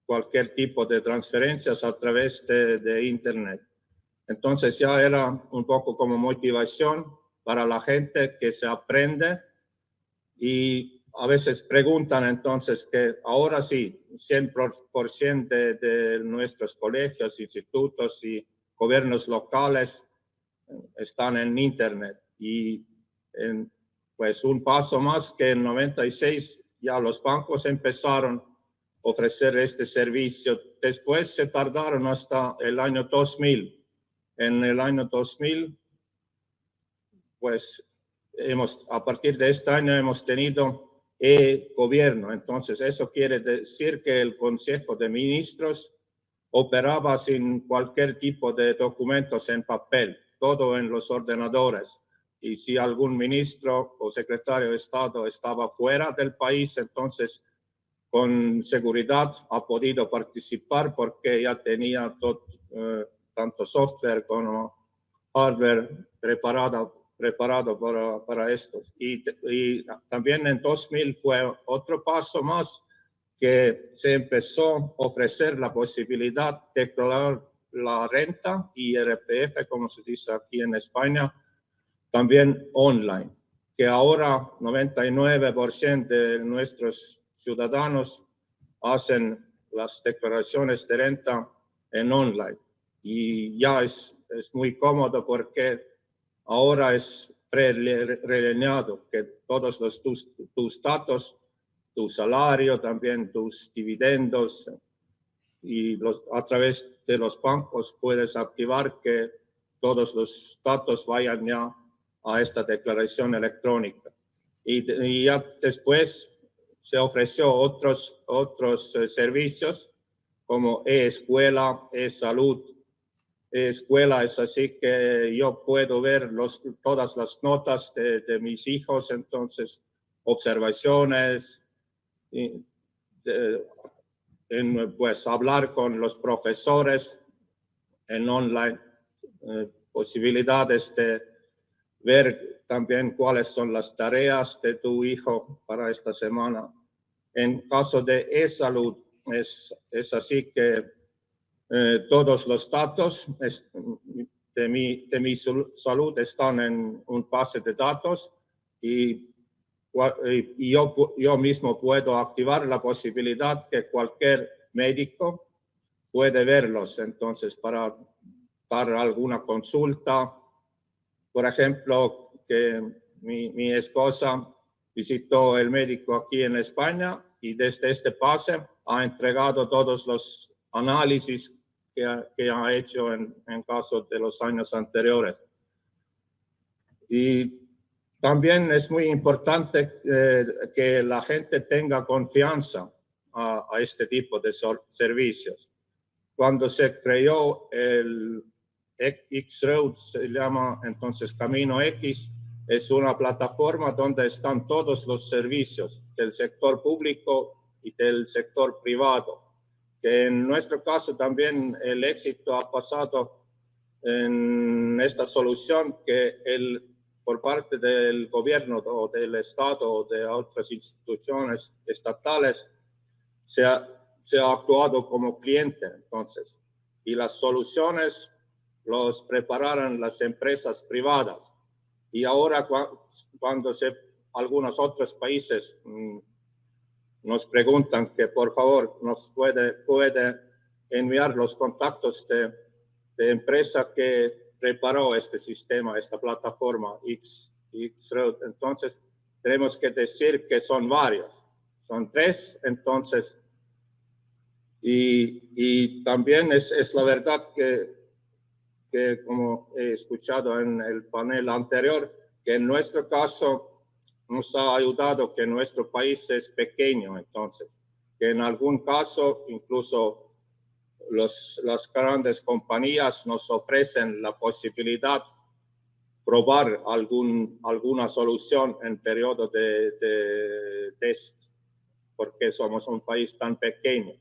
S16: cualquier tipo de transferencias a través de Internet. Entonces ya era un poco como motivación para la gente que se aprende y a veces preguntan entonces que ahora sí, 100% de nuestros colegios, institutos y gobiernos locales están en Internet y pues un paso más que en 96 ya los bancos empezaron a ofrecer este servicio. Después se tardaron hasta el año 2000. En el año 2000, pues a partir de este año hemos tenido e-gobierno. Entonces eso quiere decir que el Consejo de Ministros operaba sin cualquier tipo de documentos en papel, todo en los ordenadores. Y si algún ministro o secretario de Estado estaba fuera del país, entonces con seguridad ha podido participar porque ya tenía tanto software como hardware preparado para esto. Y también en 2000 fue otro paso más que se empezó a ofrecer la posibilidad de declarar la renta y IRPF, como se dice aquí en España, también online, que ahora 99% de nuestros ciudadanos hacen las declaraciones de renta en online. Y ya es muy cómodo porque ahora es prelineado que todos tus datos, tu salario, también tus dividendos y a través de los bancos puedes activar que todos los datos vayan ya a esta declaración electrónica. Y ya después se ofreció otros servicios como e-escuela, e-salud. E-escuela es así que yo puedo ver todas las notas de mis hijos, entonces observaciones, pues hablar con los profesores en online, posibilidades de ver también cuáles son las tareas de tu hijo para esta semana. En caso de e-salud, es así que todos los datos de mi salud están en un base de datos y yo mismo puedo activar la posibilidad que cualquier médico puede verlos. Entonces, para dar alguna consulta, por ejemplo, que mi esposa visitó el médico aquí en España y desde este pase ha entregado todos los análisis que ha hecho en caso de los años anteriores. Y también es muy importante que la gente tenga confianza a este tipo de servicios. Cuando se creó el X-Road, se llama entonces Camino X, es una plataforma donde están todos los servicios del sector público y del sector privado. Que en nuestro caso también el éxito ha pasado en esta solución que por parte del gobierno o del Estado o de otras instituciones estatales se ha actuado como cliente, entonces, y las soluciones los prepararon las empresas privadas. Y ahora cuando algunos otros países nos preguntan que por favor nos puede enviar los contactos de empresa que preparó este sistema, esta plataforma X-Road, entonces tenemos que decir que son varios, son 3, entonces, y también es la verdad que como he escuchado en el panel anterior, que en nuestro caso nos ha ayudado que nuestro país es pequeño, entonces, que en algún caso incluso las grandes compañías nos ofrecen la posibilidad de probar alguna solución en periodo de test, porque somos un país tan pequeño.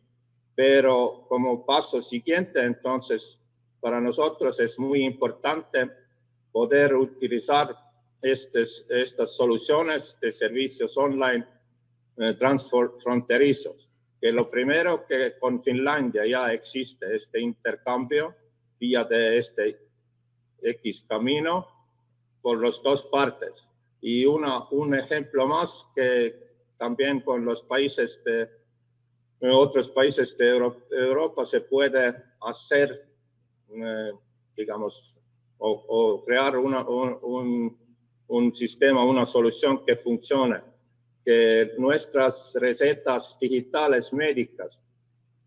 S16: Pero como paso siguiente, entonces, para nosotros es muy importante poder utilizar estas soluciones de servicios online transfronterizos. Que lo primero que con Finlandia ya existe este intercambio vía de este X camino por las dos partes. Y un ejemplo más que también con los países otros países de Europa se puede hacer, digamos, o crear un sistema, una solución que funcione. Que nuestras recetas digitales médicas,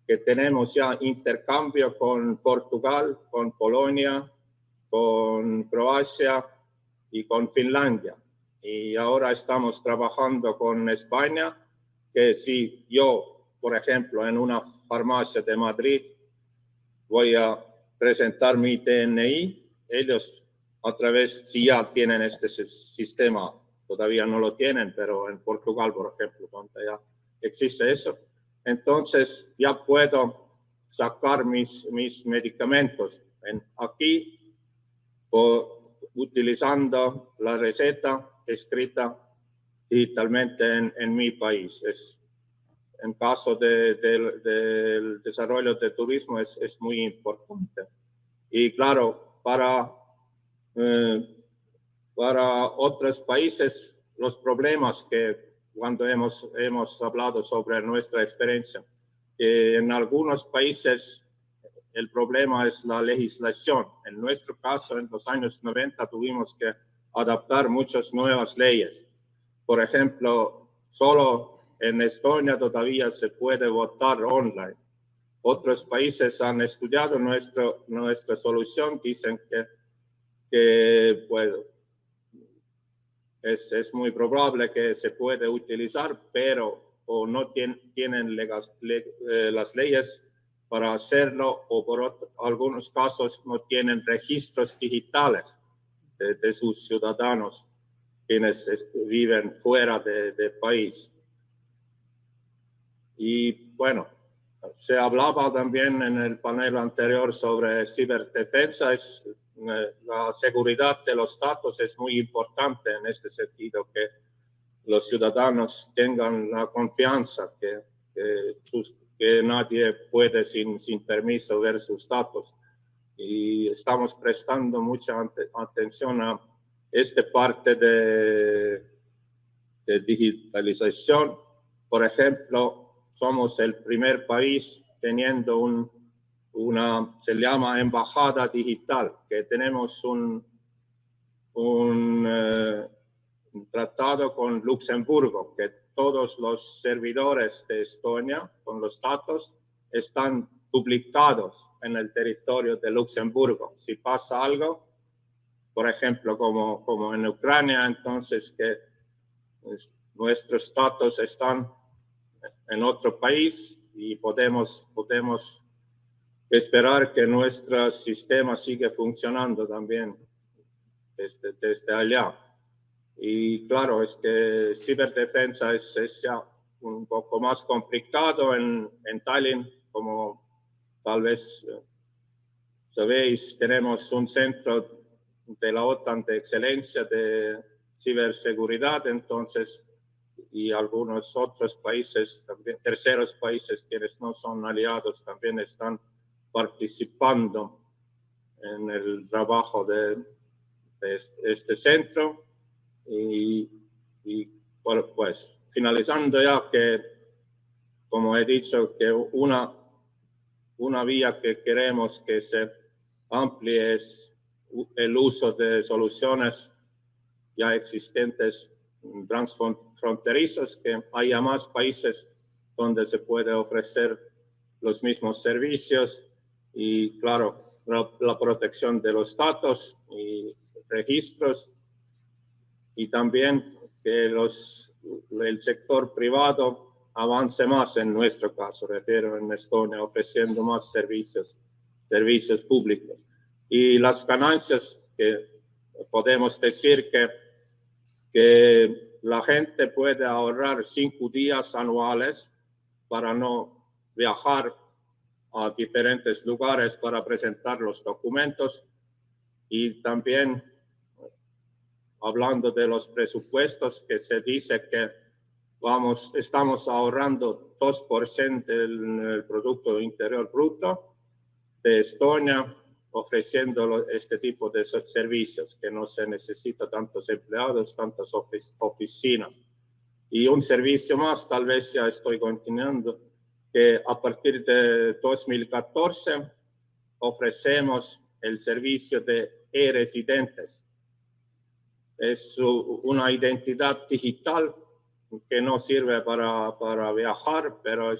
S16: que tenemos ya intercambio con Portugal, con Polonia, con Croacia y con Finlandia. Y ahora estamos trabajando con España, que si yo, por ejemplo, en una farmacia de Madrid voy a presentar mi DNI, ellos a través, si ya tienen este sistema, todavía no lo tienen, pero en Portugal, por ejemplo, donde ya existe eso, entonces ya puedo sacar mis medicamentos aquí utilizando la receta escrita digitalmente en mi país. En caso del desarrollo de turismo es muy importante. Y claro, para otros países, los problemas que cuando hemos hablado sobre nuestra experiencia, en algunos países el problema es la legislación. En nuestro caso, en los años 90 tuvimos que adaptar muchas nuevas leyes. Por ejemplo, solo en Estonia todavía se puede votar online. Otros países han estudiado nuestra solución, dicen que pues, es muy probable que se puede utilizar, pero o no tienen las leyes para hacerlo, o por algunos casos no tienen registros digitales de sus ciudadanos quienes viven fuera del país. Y bueno, se hablaba también en el panel anterior sobre ciberdefensa. La seguridad de los datos es muy importante en este sentido, que los ciudadanos tengan la confianza que nadie puede sin permiso ver sus datos. Y estamos prestando mucha atención a esta parte de digitalización. Por ejemplo, somos el primer país teniendo se llama embajada digital, que tenemos un tratado con Luxemburgo, que todos los servidores de Estonia con los datos están publicados en el territorio de Luxemburgo. Si pasa algo, por ejemplo, como en Ucrania, entonces que nuestros datos están en otro país y podemos esperar que nuestro sistema siga funcionando también desde allá. Y claro, es que ciberdefensa es ya un poco más complicado en Tallinn, como tal vez sabéis, tenemos un centro de la OTAN de excelencia de ciberseguridad, entonces, y algunos otros países, también, terceros países quienes no son aliados, también están participando en el trabajo de este centro. Y bueno, pues finalizando ya, que como he dicho, que una vía que queremos que se amplíe es el uso de soluciones ya existentes transfronterizas, que haya más países donde se puede ofrecer los mismos servicios y, claro, la protección de los datos y registros, y también que el sector privado avance más, en nuestro caso, refiero en Estonia, ofreciendo más servicios públicos. Y las ganancias que podemos decir que la gente puede ahorrar 5 días anuales para no viajar a diferentes lugares para presentar los documentos, y también hablando de los presupuestos, que se dice que estamos ahorrando 2% del Producto Interior Bruto de Estonia, ofreciendo este tipo de servicios, que no se necesita tantos empleados, tantas oficinas. Y un servicio más, tal vez ya estoy continuando, que a partir de 2014 ofrecemos el servicio de e-residentes. Es una identidad digital que no sirve para viajar, pero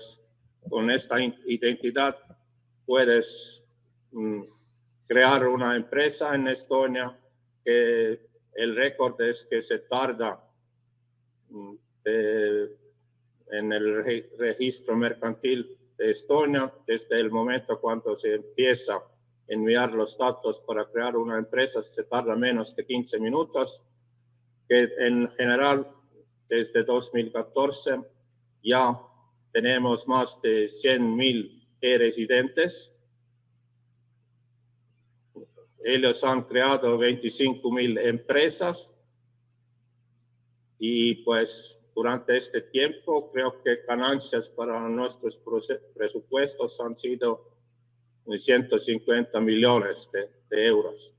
S16: con esta identidad puedes crear una empresa en Estonia, que el récord es que se tarda en el registro mercantil de Estonia, desde el momento cuando se empieza a enviar los datos para crear una empresa, se tarda menos de 15 minutos, que en general desde 2014 ya tenemos más de 100,000 e-residentes. Ellos han creado 25,000 empresas, y pues durante este tiempo creo que ganancias para nuestros presupuestos han sido 150 millones de euros.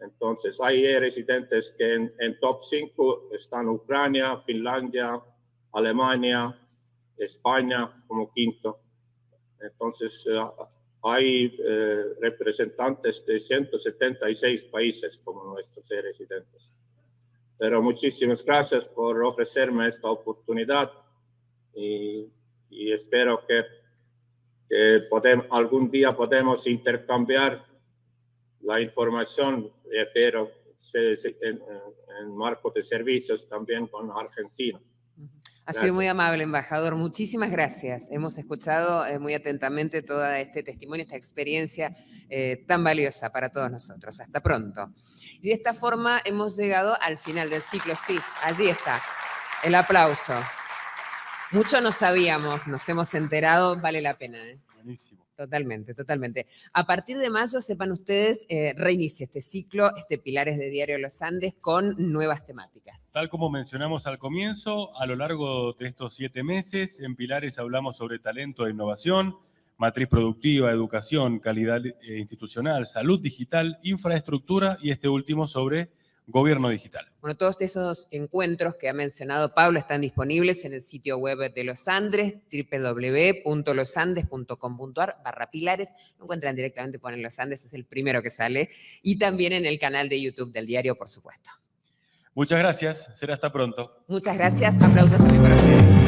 S16: Entonces hay residentes que en top 5 están Ucrania, Finlandia, Alemania, España como quinto. Entonces hay representantes de 176 países como nuestros residentes. Pero muchísimas gracias por ofrecerme esta oportunidad, y espero que algún día podemos intercambiar la información, refiero en marco de servicios también con Argentina.
S1: Ha sido muy amable, embajador. Muchísimas gracias. Hemos escuchado muy atentamente todo este testimonio, esta experiencia tan valiosa para todos nosotros. Hasta pronto. Y de esta forma hemos llegado al final del ciclo. Sí, allí está. El aplauso. Mucho no sabíamos, nos hemos enterado, vale la pena.
S2: Buenísimo.
S1: Totalmente, totalmente. A partir de mayo, sepan ustedes, reinicia este ciclo, Pilares de Diario Los Andes, con nuevas temáticas.
S2: Tal como mencionamos al comienzo, a lo largo de estos 7 meses, en Pilares hablamos sobre talento e innovación, matriz productiva, educación, calidad institucional, salud digital, infraestructura, y este último sobre gobierno digital.
S1: Bueno, todos esos encuentros que ha mencionado Pablo están disponibles en el sitio web de Los Andes, www.losandes.com.ar/pilares. Lo encuentran directamente, ponen Los Andes, es el primero que sale, y también en el canal de YouTube del diario, por supuesto.
S2: Muchas gracias, será hasta pronto.
S1: Muchas gracias, aplausos también para ustedes.